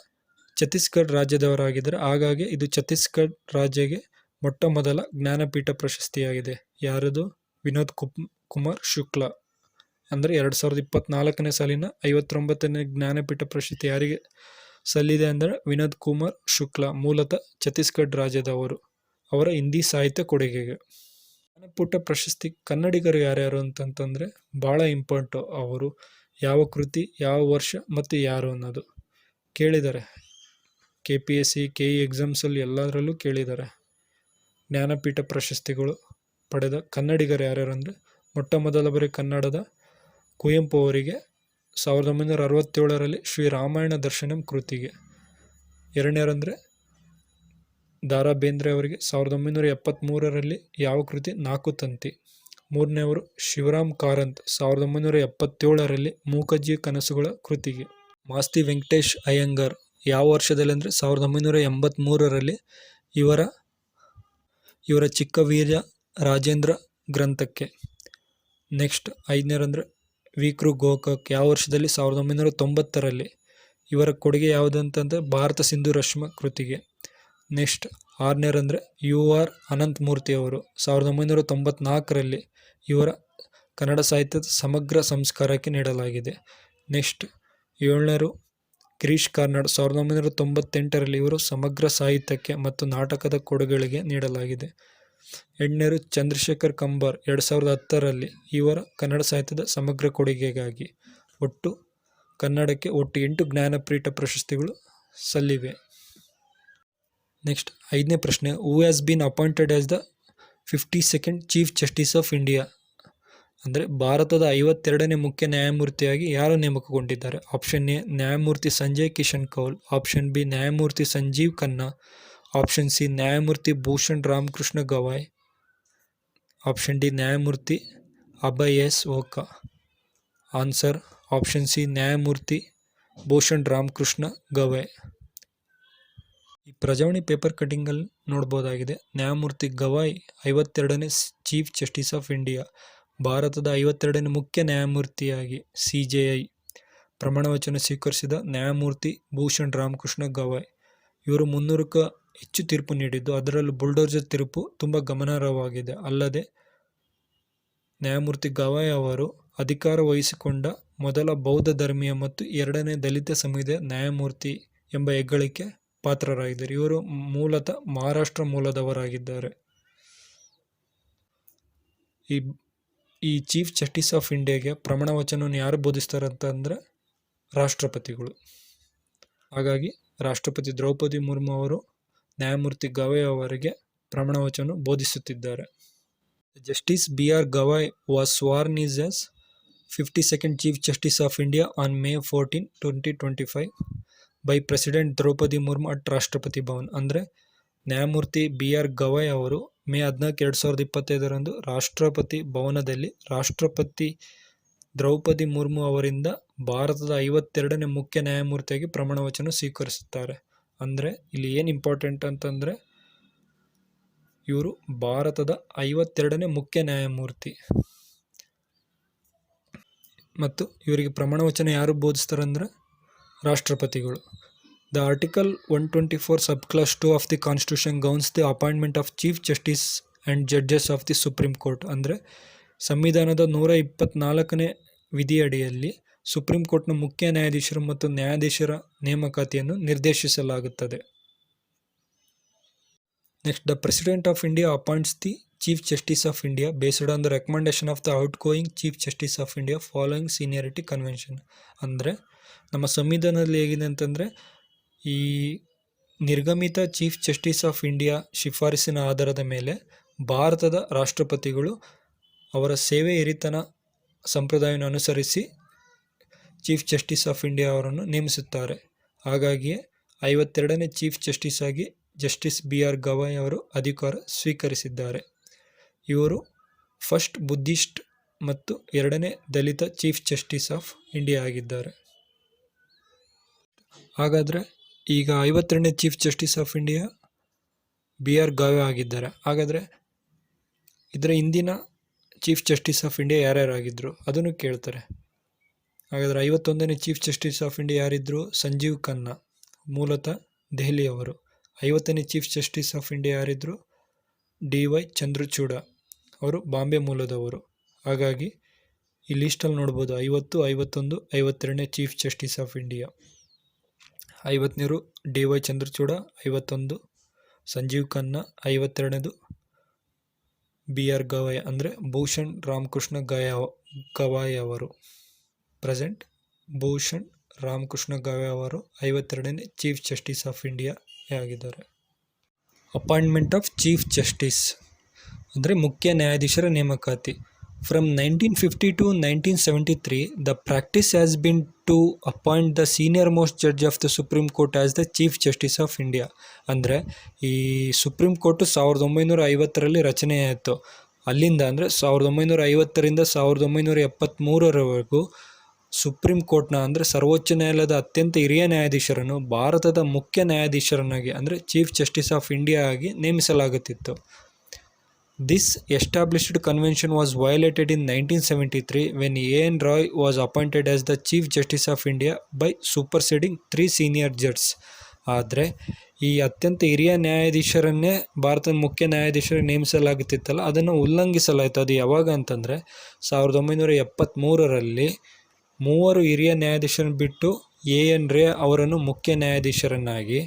ಛತ್ತೀಸ್ಗಢ ರಾಜ್ಯದವರಾಗಿದ್ದಾರೆ. ಹಾಗಾಗಿ ಇದು ಛತ್ತೀಸ್ಗಢ ರಾಜ್ಯಕ್ಕೆ ಮೊಟ್ಟ ಮೊದಲ ಜ್ಞಾನಪೀಠ ಪ್ರಶಸ್ತಿಯಾಗಿದೆ. ಯಾರದು? ವಿನೋದ್ ಕುಮಾರ್ ಶುಕ್ಲಾ. ಅಂದರೆ 2024ನೇ ಸಾಲಿನ 59ನೇ ಜ್ಞಾನಪೀಠ ಪ್ರಶಸ್ತಿ ಯಾರಿಗೆ ಸಲ್ಲಿದೆ ಅಂದರೆ ವಿನೋದ್ ಕುಮಾರ್ ಶುಕ್ಲಾ, ಮೂಲತಃ ಛತ್ತೀಸ್ಗಢ ರಾಜ್ಯದವರು. ಅವರ ಹಿಂದಿ ಸಾಹಿತ್ಯ ಕೊಡುಗೆಗೆ ಜ್ಞಾನಪೀಠ ಪ್ರಶಸ್ತಿ ಕನ್ನಡಿಗರು ಯಾರ್ಯಾರು ಅಂತಂತಂದರೆ ಭಾಳ ಇಂಪಾರ್ಟು. ಅವರು ಯಾವ ಕೃತಿ, ಯಾವ ವರ್ಷ ಮತ್ತು ಯಾರು ಅನ್ನೋದು ಕೇಳಿದ್ದಾರೆ. KPSC KE ಎಕ್ಸಾಮ್ಸಲ್ಲಿ ಎಲ್ಲದರಲ್ಲೂ ಕೇಳಿದ್ದಾರೆ. ಜ್ಞಾನಪೀಠ ಪ್ರಶಸ್ತಿಗಳು ಪಡೆದ ಕನ್ನಡಿಗರು ಯಾರ್ಯಾರು ಅಂದರೆ ಮೊಟ್ಟ ಮೊದಲ ಬಾರಿ ಕನ್ನಡದ ಕುವೆಂಪು ಅವರಿಗೆ 1967ರಲ್ಲಿ ಶ್ರೀ ರಾಮಾಯಣ ದರ್ಶನಂ ಕೃತಿಗೆ. ಎರಡನೇರಂದರೆ ದಾರಾ ಬೇಂದ್ರೆ ಅವರಿಗೆ 1973ರಲ್ಲಿ ಯಾವ ಕೃತಿ? ನಾಲ್ಕು ತಂತಿ. ಮೂರನೇವರು ಶಿವರಾಮ್ ಕಾರಂತ್ 1977ರಲ್ಲಿ ಮೂಕಜ್ಜಿಯ ಕನಸುಗಳ ಕೃತಿಗೆ. ಮಾಸ್ತಿ ವೆಂಕಟೇಶ್ ಅಯ್ಯಂಗಾರ್ ಯಾವ ವರ್ಷದಲ್ಲಿ ಅಂದರೆ 1983ರಲ್ಲಿ ಇವರ ಚಿಕ್ಕ ವೀರ್ಯ ರಾಜೇಂದ್ರ ಗ್ರಂಥಕ್ಕೆ. ನೆಕ್ಸ್ಟ್ 5ನೇರಂದರೆ ವಿ.ಕೃ. ಗೋಕಾಕ್ ಯಾವ ವರ್ಷದಲ್ಲಿ? 1990ರಲ್ಲಿ. ಇವರ ಕೊಡುಗೆ ಯಾವುದಂತಂದರೆ ಭಾರತ ಸಿಂಧು ರಶ್ಮ ಕೃತಿಗೆ. ನೆಕ್ಸ್ಟ್ 6ನೇರಂದರೆ U.R. ಅನಂತಮೂರ್ತಿ ಅವರು 1994ರಲ್ಲಿ ಇವರ ಕನ್ನಡ ಸಾಹಿತ್ಯದ ಸಮಗ್ರ ಸಂಸ್ಕಾರಕ್ಕೆ ನೀಡಲಾಗಿದೆ. ನೆಕ್ಸ್ಟ್ 7ನೇರು ಗಿರೀಶ್ ಕಾರ್ನಾಡ್ 1998ರಲ್ಲಿ ಇವರು ಸಮಗ್ರ ಸಾಹಿತ್ಯಕ್ಕೆ ಮತ್ತು ನಾಟಕದ ಕೊಡುಗೆಗಳಿಗೆ ನೀಡಲಾಗಿದೆ. ಎಂಟನೇರು ಚಂದ್ರಶೇಖರ್ ಕಂಬಾರ್ 2010ರಲ್ಲಿ. ಇವರ ಕನ್ನಡ ಸಾಹಿತ್ಯದ ಸಮಗ್ರ ಕೊಡುಗೆಗಾಗಿ ಕನ್ನಡಕ್ಕೆ ಒಟ್ಟು 8 ಜ್ಞಾನಪೀಠ ಪ್ರಶಸ್ತಿಗಳು ಸಲ್ಲಿವೆ. ನೆಕ್ಸ್ಟ್ 5ನೇ ಪ್ರಶ್ನೆ, who has been appointed as the 52nd chief justice of India? ಅಂದರೆ ಭಾರತದ 52ನೇ ಮುಖ್ಯ ನ್ಯಾಯಮೂರ್ತಿಯಾಗಿ ಯಾರು ನೇಮಕಗೊಂಡಿದ್ದಾರೆ? ಆಪ್ಷನ್ ಎ ನ್ಯಾಯಮೂರ್ತಿ ಸಂಜಯ್ ಕಿಶನ್ ಕೌಲ್, ಆಪ್ಷನ್ ಬಿ ನ್ಯಾಯಮೂರ್ತಿ ಸಂಜೀವ್ ಖನ್ನಾ, ಆಪ್ಷನ್ ಸಿ ನ್ಯಾಯಮೂರ್ತಿ ಭೂಷಣ್ ರಾಮಕೃಷ್ಣ ಗವಾಯ್, ಆಪ್ಷನ್ ಡಿ ನ್ಯಾಯಮೂರ್ತಿ Abhay S Oka. Answer option C ನ್ಯಾಯಮೂರ್ತಿ ಭೂಷಣ್ ರಾಮಕೃಷ್ಣ ಗವಾಯ್. ಈ ಪ್ರಜಾವಾಣಿ ಪೇಪರ್ ಕಟಿಂಗಲ್ಲಿ ನೋಡ್ಬೋದಾಗಿದೆ. ನ್ಯಾಯಮೂರ್ತಿ ಗವಾಯ್ 52ನೇ ಚೀಫ್ ಜಸ್ಟಿಸ್ ಆಫ್ ಇಂಡಿಯಾ, ಭಾರತದ 52ನೇ ಮುಖ್ಯ ನ್ಯಾಯಮೂರ್ತಿಯಾಗಿ CJI ಪ್ರಮಾಣವಚನ ಸ್ವೀಕರಿಸಿದ ನ್ಯಾಯಮೂರ್ತಿ ಭೂಷಣ್ ರಾಮಕೃಷ್ಣ ಗವಾಯ್. ಇವರು 300ಕ್ಕೂ ಹೆಚ್ಚು ತೀರ್ಪು ನೀಡಿದ್ದು, ಅದರಲ್ಲೂ ಬುಲ್ಡೋಜರ್ ತೀರ್ಪು ತುಂಬ ಗಮನಾರ್ಹವಾಗಿದೆ. ಅಲ್ಲದೆ ನ್ಯಾಯಮೂರ್ತಿ ಗವಾಯ್ ಅವರು ಅಧಿಕಾರ ವಹಿಸಿಕೊಂಡ ಮೊದಲ ಬೌದ್ಧ ಧರ್ಮೀಯ ಮತ್ತು 2ನೇ ದಲಿತ ಸಮುದಾಯ ನ್ಯಾಯಮೂರ್ತಿ ಎಂಬ ಹೆಗ್ಗಳಿಕೆ ಪಾತ್ರರಾಗಿದ್ದಾರೆ. ಇವರು ಮೂಲತಃ ಮಹಾರಾಷ್ಟ್ರ ಮೂಲದವರಾಗಿದ್ದಾರೆ. ಈ ಚೀಫ್ ಜಸ್ಟಿಸ್ ಆಫ್ ಇಂಡಿಯಾಗೆ ಪ್ರಮಾಣ ವಚನವನ್ನು ಯಾರು ಬೋಧಿಸ್ತಾರೆ ಅಂತಂದರೆ ರಾಷ್ಟ್ರಪತಿಗಳು. ಹಾಗಾಗಿ ರಾಷ್ಟ್ರಪತಿ ದ್ರೌಪದಿ ಮುರ್ಮು ಅವರು ನ್ಯಾಯಮೂರ್ತಿ ಗವಾಯ್ ಅವರಿಗೆ ಪ್ರಮಾಣ ವಚನ ಬೋಧಿಸುತ್ತಿದ್ದಾರೆ. Justice BR Gavai was sworn as 52nd chief justice of India on May 14, 2025 by president Droupadi Murmu at Rashtrapati Bhavan. ಅಂದರೆ ನ್ಯಾಯಮೂರ್ತಿ BR ಗವಾಯ್ ಅವರು May 14, 2025 ರಾಷ್ಟ್ರಪತಿ ಭವನದಲ್ಲಿ ರಾಷ್ಟ್ರಪತಿ ದ್ರೌಪದಿ ಮುರ್ಮು ಅವರಿಂದ ಭಾರತದ 52ನೇ ಮುಖ್ಯ ನ್ಯಾಯಮೂರ್ತಿಯಾಗಿ ಪ್ರಮಾಣ ವಚನ ಸ್ವೀಕರಿಸುತ್ತಾರೆ. ಅಂದರೆ ಇಲ್ಲಿ ಏನು ಇಂಪಾರ್ಟೆಂಟ್ ಅಂತಂದರೆ ಇವರು ಭಾರತದ 52ನೇ ಮುಖ್ಯ ನ್ಯಾಯಮೂರ್ತಿ ಮತ್ತು ಇವರಿಗೆ ಪ್ರಮಾಣ ವಚನ ಯಾರು ಬೋಧಿಸ್ತಾರೆ ಅಂದರೆ ರಾಷ್ಟ್ರಪತಿಗಳು. The article 124 subclass 2 of the constitution gowns the appointment of chief justice and judges of the supreme court. ಅಂದರೆ ಸಂವಿಧಾನದ 124ನೇ ವಿಧಿಯಡಿಯಲ್ಲಿ ಸುಪ್ರೀಂ ಕೋರ್ಟ್ನ ಮುಖ್ಯ ನ್ಯಾಯಾಧೀಶರು ಮತ್ತು ನ್ಯಾಯಾಧೀಶರ ನೇಮಕಾತಿಯನ್ನು ನಿರ್ದೇಶಿಸಲಾಗುತ್ತದೆ. Next, the president of India appoints the chief justice of India based on the recommendation of the outgoing chief justice of India following seniority convention. ಅಂದರೆ ನಮ್ಮ ಸಂವಿಧಾನದಲ್ಲಿ ಹೇಗಿದೆ ಅಂತಂದರೆ ಈ ನಿರ್ಗಮಿತ ಚೀಫ್ ಜಸ್ಟಿಸ್ ಆಫ್ ಇಂಡಿಯಾ ಶಿಫಾರಸಿನ ಆಧಾರದ ಮೇಲೆ ಭಾರತದ ರಾಷ್ಟ್ರಪತಿಗಳು ಅವರ ಸೇವೆ ಹಿರಿತನ ಸಂಪ್ರದಾಯವನ್ನು ಅನುಸರಿಸಿ ಚೀಫ್ ಜಸ್ಟಿಸ್ ಆಫ್ ಇಂಡಿಯಾ ಅವರನ್ನು ನೇಮಿಸುತ್ತಾರೆ. ಹಾಗಾಗಿಯೇ 52ನೇ ಚೀಫ್ ಜಸ್ಟಿಸ್ ಆಗಿ ಜಸ್ಟಿಸ್ BR ಗವಾಯ್ ಅವರು ಅಧಿಕಾರ ಸ್ವೀಕರಿಸಿದ್ದಾರೆ. ಇವರು ಫಸ್ಟ್ ಬುದ್ಧಿಸ್ಟ್ ಮತ್ತು 2ನೇ Dalit chief justice of India ಆಗಿದ್ದಾರೆ. ಹಾಗಾದರೆ ಈಗ 52ನೇ chief justice of India BR Gavai ಆಗಿದ್ದಾರೆ. ಹಾಗಾದರೆ ಇದರ ಹಿಂದಿನ ಚೀಫ್ ಜಸ್ಟಿಸ್ ಆಫ್ ಇಂಡಿಯಾ ಯಾರ್ಯಾರಾಗಿದ್ದರು ಅದನ್ನು ಕೇಳ್ತಾರೆ. ಹಾಗಾದರೆ 51ನೇ ಚೀಫ್ ಜಸ್ಟಿಸ್ ಆಫ್ ಇಂಡಿಯಾ ಯಾರಿದ್ದರು? ಸಂಜೀವ್ ಖನ್ನಾ, ಮೂಲತಃ ದೆಹಲಿಯವರು. 50ನೇ ಚೀಫ್ ಜಸ್ಟಿಸ್ ಆಫ್ ಇಂಡಿಯಾ ಯಾರಿದ್ದರು? DY ಚಂದ್ರಚೂಡ, ಅವರು ಬಾಂಬೆ ಮೂಲದವರು. ಹಾಗಾಗಿ ಈ ಲೀಸ್ಟಲ್ಲಿ ನೋಡ್ಬೋದು 50, 51, 52ನೇ ಚೀಫ್ ಜಸ್ಟಿಸ್ ಆಫ್ ಇಂಡಿಯಾ. 50ನೇರು DY ಚಂದ್ರಚೂಡ, 51 ಸಂಜೀವ್ ಖನ್ನಾ, 52ನೇದು BR ಗವಾಯ್ ಅಂದರೆ ಭೂಷಣ್ ರಾಮಕೃಷ್ಣ ಗವಾಯ್ ಅವರು. ಪ್ರೆಸೆಂಟ್ ಭೂಷಣ್ ರಾಮಕೃಷ್ಣ ಗವಾಯ್ ಅವರು 52ನೇ ಚೀಫ್ ಜಸ್ಟಿಸ್ ಆಫ್ ಇಂಡಿಯಾ ಆಗಿದ್ದಾರೆ. ಅಪಾಯಿಂಟ್ಮೆಂಟ್ ಆಫ್ ಚೀಫ್ ಜಸ್ಟಿಸ್ ಅಂದರೆ ಮುಖ್ಯ ನ್ಯಾಯಾಧೀಶರ ನೇಮಕಾತಿ. From 1950 to 1973, the practice has been to appoint the senior most judge of the Supreme Court as the Chief Justice of India. ಅಂದರೆ ಈ supreme court 1950ರಲ್ಲಿ ರಚನೆಯಾಯಿತು. ಅಲ್ಲಿಂದ ಅಂದರೆ 1950ರಿಂದ 1973ರವರೆಗೂ supreme ಕೋರ್ಟ್ನ ಅಂದರೆ ಸರ್ವೋಚ್ಚ ನ್ಯಾಯಾಲಯದ ಅತ್ಯಂತ ಹಿರಿಯ ನ್ಯಾಯಾಧೀಶರನ್ನು ಭಾರತದ ಮುಖ್ಯ ನ್ಯಾಯಾಧೀಶರನ್ನಾಗಿ ಅಂದರೆ ಚೀಫ್ ಜಸ್ಟಿಸ್ ಆಫ್ ಇಂಡಿಯಾ ಆಗಿ ನೇಮಿಸಲಾಗುತ್ತಿತ್ತು. This established convention was violated in 1973 when A.N. Roy was appointed as the Chief Justice of India by superseding 3 senior judges. ಆದರೆ ಈ ಅತ್ಯಂತ ಹಿರಿಯ ನ್ಯಾಯಾಧೀಶರನ್ನೇ ಭಾರತದ ಮುಖ್ಯ ನ್ಯಾಯಾಧೀಶರು ನೇಮಿಸಲಾಗುತ್ತಿತ್ತಲ್ಲ, ಅದನ್ನು ಉಲ್ಲಂಘಿಸಲಾಯಿತು. ಅದು ಯಾವಾಗ ಅಂತಂದರೆ 1973ರಲ್ಲಿ 3 ಹಿರಿಯ ನ್ಯಾಯಾಧೀಶರನ್ನು ಬಿಟ್ಟು A.N. ರೇ ಅವರನ್ನು ಮುಖ್ಯ ನ್ಯಾಯಾಧೀಶರನ್ನಾಗಿ,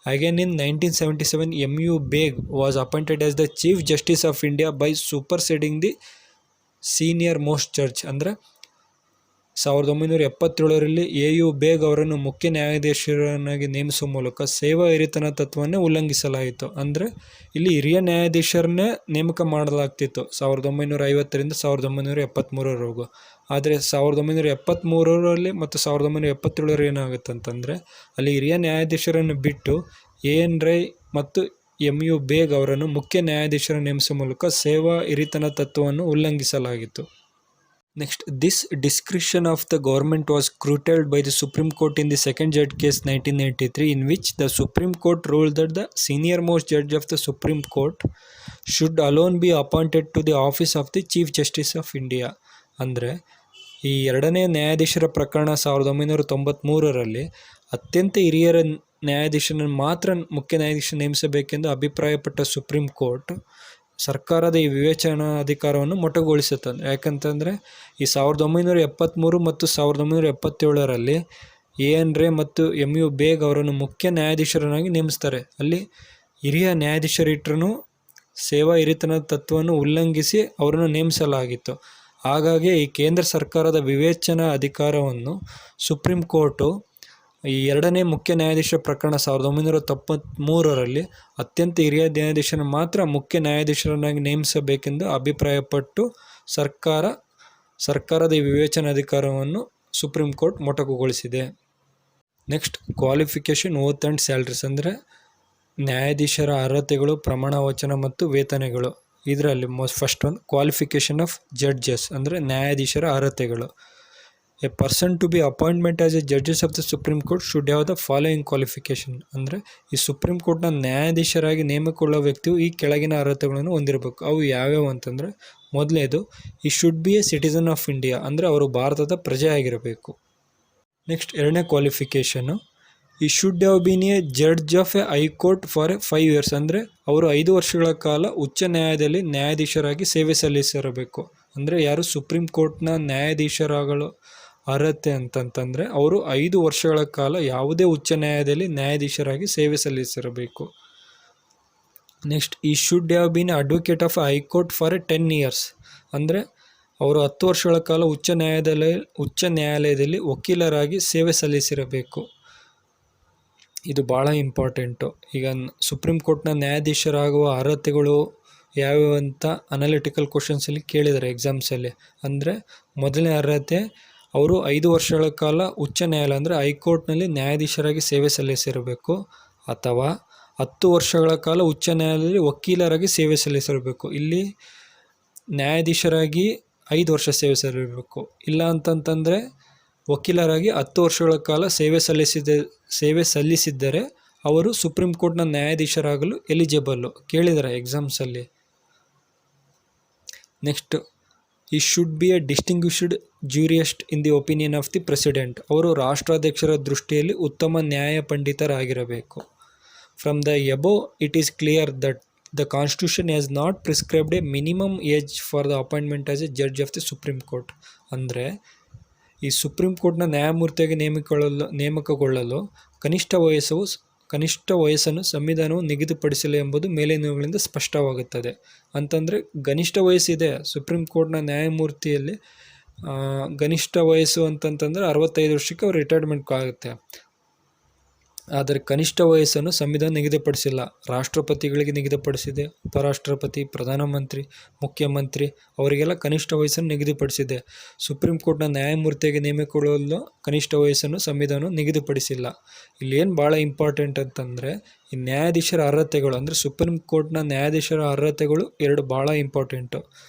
Again in 1977, M.U. Beg was appointed as the Chief Justice of India by superseding the senior most judge. ಅಂದರೆ 1977ರಲ್ಲಿ ಎ.ಯು. ಬೇಗ್ ಅವರನ್ನು ಮುಖ್ಯ ನ್ಯಾಯಾಧೀಶರನ್ನಾಗಿ ನೇಮಿಸುವ ಮೂಲಕ ಸೇವಾ ಹಿರಿತನ ತತ್ವವನ್ನೇ ಉಲ್ಲಂಘಿಸಲಾಯಿತು. ಅಂದರೆ ಇಲ್ಲಿ ಹಿರಿಯ ನ್ಯಾಯಾಧೀಶರನ್ನೇ ನೇಮಕ ಮಾಡಲಾಗ್ತಿತ್ತು 1950ರಿಂದ 1973ರವರೆಗೂ. ಆದರೆ 1973ರಲ್ಲಿ ಮತ್ತು 1977ರಲ್ಲಿ ಏನಾಗುತ್ತೆ ಅಂತಂದರೆ ಅಲ್ಲಿ ಹಿರಿಯ ನ್ಯಾಯಾಧೀಶರನ್ನು ಬಿಟ್ಟು ಎ.ಎನ್. ರೈ ಮತ್ತು ಎಂ.ಯು. ಬೇಗ್ ಅವರನ್ನು ಮುಖ್ಯ ನ್ಯಾಯಾಧೀಶರ ನೇಮಿಸುವ ಮೂಲಕ ಸೇವಾ ಹಿರಿತನ ತತ್ವವನ್ನು ಉಲ್ಲಂಘಿಸಲಾಗಿತ್ತು. Next, this discretion of the government was curtailed by the Supreme Court in the second judge case 1993, in which the Supreme Court ruled that the senior most judge of the Supreme Court should alone be appointed to the office of the Chief Justice of India. ಅಂದರೆ ಈ ಎರಡನೇ ನ್ಯಾಯಾಧೀಶರ ಪ್ರಕರಣ 1993ರಲ್ಲಿ ಅತ್ಯಂತ ಹಿರಿಯರ ನ್ಯಾಯಾಧೀಶರನ್ನು ಮಾತ್ರ ಮುಖ್ಯ ನ್ಯಾಯಾಧೀಶ ನೇಮಿಸಬೇಕೆಂದು ಅಭಿಪ್ರಾಯಪಟ್ಟ ಸುಪ್ರೀಂ ಕೋರ್ಟ್ ಸರ್ಕಾರದ ಈ ವಿವೇಚನಾ ಅಧಿಕಾರವನ್ನು ಮೊಟಕುಗೊಳಿಸುತ್ತದೆ. ಯಾಕಂತಂದರೆ ಈ 1973 ಮತ್ತು 1977ರಲ್ಲಿ ಎ.ಎನ್. ರೈ ಮತ್ತು ಎಂ.ಯು. ಬೇಗ್ ಅವರನ್ನು ಮುಖ್ಯ ನ್ಯಾಯಾಧೀಶರನ್ನಾಗಿ ನೇಮಿಸ್ತಾರೆ. ಅಲ್ಲಿ ಹಿರಿಯ ನ್ಯಾಯಾಧೀಶರಿಟ್ಟರೂ ಸೇವಾ ಹಿರಿತನ ತತ್ವವನ್ನು ಉಲ್ಲಂಘಿಸಿ ಅವರನ್ನು ನೇಮಿಸಲಾಗಿತ್ತು. ಹಾಗಾಗಿ ಈ ಕೇಂದ್ರ ಸರ್ಕಾರದ ವಿವೇಚನಾ ಅಧಿಕಾರವನ್ನು ಸುಪ್ರೀಂ ಕೋರ್ಟು ಈ ಎರಡನೇ ಮುಖ್ಯ ನ್ಯಾಯಾಧೀಶರ ಪ್ರಕರಣ 1993ರಲ್ಲಿ ಅತ್ಯಂತ ಹಿರಿಯ ನ್ಯಾಯಾಧೀಶರನ್ನು ಮಾತ್ರ ಮುಖ್ಯ ನ್ಯಾಯಾಧೀಶರನ್ನಾಗಿ ನೇಮಿಸಬೇಕೆಂದು ಅಭಿಪ್ರಾಯಪಟ್ಟು ಸರ್ಕಾರದ ಈ ವಿವೇಚನಾಧಿಕಾರವನ್ನು ಸುಪ್ರೀಂ ಕೋರ್ಟ್ ಮೊಟಕುಗೊಳಿಸಿದೆ. Next, qualification, oath and salaries. ಅಂದರೆ ನ್ಯಾಯಾಧೀಶರ ಅರ್ಹತೆಗಳು, ಪ್ರಮಾಣ ವಚನ ಮತ್ತು ವೇತನಗಳು. ಇದರಲ್ಲಿ ಫಸ್ಟ್ ಒಂದು ಕ್ವಾಲಿಫಿಕೇಷನ್ ಆಫ್ ಜಡ್ಜಸ್ ಅಂದರೆ ನ್ಯಾಯಾಧೀಶರ ಅರ್ಹತೆಗಳು. A person to be appointment as a judges of the supreme court should have the following qualification. ಅಂದರೆ ಈ ಸುಪ್ರೀಂ ಕೋರ್ಟ್ನ ನ್ಯಾಯಾಧೀಶರಾಗಿ ನೇಮಕಗೊಳ್ಳುವ ವ್ಯಕ್ತಿಯು ಈ ಕೆಳಗಿನ ಅರ್ಹತೆಗಳನ್ನು ಹೊಂದಿರಬೇಕು. ಅವು ಯಾವ್ಯಾವು ಅಂತಂದರೆ, ಮೊದಲನೇದು, ಈ should be A citizen of India. ಅಂದರೆ ಅವರು ಭಾರತದ ಪ್ರಜೆ ಆಗಿರಬೇಕು. ನೆಕ್ಸ್ಟ್, ಎರಡನೇ ಕ್ವಾಲಿಫಿಕೇಷನ್ನು, ಈ should have been a judge of A high court for 5 years. ಅಂದರೆ ಅವರು 5 ವರ್ಷಗಳ ಕಾಲ ಉಚ್ಚ ನ್ಯಾಯಾಲಯದಲ್ಲಿ ನ್ಯಾಯಾಧೀಶರಾಗಿ ಸೇವೆ ಸಲ್ಲಿಸಿರಬೇಕು. ಅಂದರೆ ಯಾರು ಸುಪ್ರೀಂ ಕೋರ್ಟ್ನ ನ್ಯಾಯಾಧೀಶರಾಗಲು ಅರ್ಹತೆ ಅಂತಂತಂದರೆ ಅವರು 5 ವರ್ಷಗಳ ಕಾಲ ಯಾವುದೇ ಉಚ್ಚ ನ್ಯಾಯಾಲಯದಲ್ಲಿ ನ್ಯಾಯಾಧೀಶರಾಗಿ ಸೇವೆ ಸಲ್ಲಿಸಿರಬೇಕು. Next, he should have been advocate of high court for 10 years. ಅಂದರೆ ಅವರು 10 ವರ್ಷಗಳ ಕಾಲ ಉಚ್ಚ ನ್ಯಾಯಾಲಯದಲ್ಲಿ ವಕೀಲರಾಗಿ ಸೇವೆ ಸಲ್ಲಿಸಿರಬೇಕು. ಇದು ಭಾಳ ಇಂಪಾರ್ಟೆಂಟು. ಈಗ ಸುಪ್ರೀಂ ಕೋರ್ಟ್ನ ನ್ಯಾಯಾಧೀಶರಾಗುವ ಅರ್ಹತೆಗಳು ಯಾವ್ಯಾವ ಅಂತ ಅನಾಲಿಟಿಕಲ್ ಕ್ವಶನ್ಸಲ್ಲಿ ಕೇಳಿದ್ದಾರೆ ಎಕ್ಸಾಮ್ಸಲ್ಲಿ. ಅಂದರೆ ಮೊದಲನೇ ಅರ್ಹತೆ, ಅವರು 5 ವರ್ಷಗಳ ಕಾಲ ಉಚ್ಚ ನ್ಯಾಯಾಲಯ ಅಂದರೆ ಹೈಕೋರ್ಟ್ನಲ್ಲಿ ನ್ಯಾಯಾಧೀಶರಾಗಿ ಸೇವೆ ಸಲ್ಲಿಸಿರಬೇಕು, ಅಥವಾ 10 ವರ್ಷಗಳ ಕಾಲ ಉಚ್ಚ ನ್ಯಾಯಾಲಯದಲ್ಲಿ ವಕೀಲರಾಗಿ ಸೇವೆ ಸಲ್ಲಿಸಿರಬೇಕು. ಇಲ್ಲಿ ನ್ಯಾಯಾಧೀಶರಾಗಿ 5 ವರ್ಷ ಸೇವೆ ಸಲ್ಲಿಸಬೇಕು. ಇಲ್ಲ ಅಂತಂತಂದರೆ ವಕೀಲರಾಗಿ 10 ವರ್ಷಗಳ ಕಾಲ ಸೇವೆ ಸಲ್ಲಿಸಿದ್ದರೆ ಅವರು ಸುಪ್ರೀಂ ಕೋರ್ಟ್ನ ನ್ಯಾಯಾಧೀಶರಾಗಲು ಎಲಿಜಿಬಲ್ಲು. ಕೇಳಿದ್ದಾರೆ ಎಕ್ಸಾಮ್ಸಲ್ಲಿ. Next, he should be a distinguished jurist in the opinion of the president. ಅವರು ರಾಷ್ಟ್ರಾಧ್ಯಕ್ಷರ ದೃಷ್ಟಿಯಲ್ಲಿ ಉತ್ತಮ ನ್ಯಾಯ ಪಂಡಿತರಾಗಿರಬೇಕು. From the above it is clear that the constitution has not prescribed a minimum age for the appointment as a judge of the supreme court. ಅಂದರೆ ಈ supreme ಕೋರ್ಟ್ನ ನ್ಯಾಯಮೂರ್ತಿಯಾಗಿ ನೇಮಕಗೊಳ್ಳಲು ಕನಿಷ್ಠ ವಯಸ್ಸನ್ನು ಸಂವಿಧಾನವು ನಿಗದಿಪಡಿಸಿಲ್ಲ ಎಂಬುದು ಮೇಲಿನವುಗಳಿಂದ ಸ್ಪಷ್ಟವಾಗುತ್ತದೆ. ಅಂತಂದರೆ ಗನಿಷ್ಠ ವಯಸ್ಸಿದೆ ಸುಪ್ರೀಂ ಕೋರ್ಟ್ನ ನ್ಯಾಯಮೂರ್ತಿಯಲ್ಲಿ. ಗನಿಷ್ಠ ವಯಸ್ಸು ಅಂತಂತಂದರೆ 65 ವರ್ಷಕ್ಕೆ ಅವ್ರು ರಿಟೈರ್ಮೆಂಟ್ ಆಗುತ್ತೆ. ಆದರೆ ಕನಿಷ್ಠ ವಯಸ್ಸನ್ನು ಸಂವಿಧಾನ ನಿಗದಿಪಡಿಸಿಲ್ಲ. ರಾಷ್ಟ್ರಪತಿಗಳಿಗೆ ನಿಗದಿಪಡಿಸಿದೆ, ಉಪರಾಷ್ಟ್ರಪತಿ, ಪ್ರಧಾನಮಂತ್ರಿ, ಮುಖ್ಯಮಂತ್ರಿ ಅವರಿಗೆಲ್ಲ ಕನಿಷ್ಠ ವಯಸ್ಸನ್ನು ನಿಗದಿಪಡಿಸಿದೆ. ಸುಪ್ರೀಂ ಕೋರ್ಟ್ನ ನ್ಯಾಯಮೂರ್ತಿಯಾಗಿ ನೇಮಕಗೊಳ್ಳಲು ಕನಿಷ್ಠ ವಯಸ್ಸನ್ನು ಸಂವಿಧಾನ ನಿಗದಿಪಡಿಸಿಲ್ಲ. ಇಲ್ಲೇನು ಭಾಳ ಇಂಪಾರ್ಟೆಂಟ್ ಅಂತಂದರೆ ಈ ನ್ಯಾಯಾಧೀಶರ ಅರ್ಹತೆಗಳು, ಅಂದರೆ ಸುಪ್ರೀಂ ಕೋರ್ಟ್ನ ನ್ಯಾಯಾಧೀಶರ ಅರ್ಹತೆಗಳು 2 ಭಾಳ ಇಂಪಾರ್ಟೆಂಟು.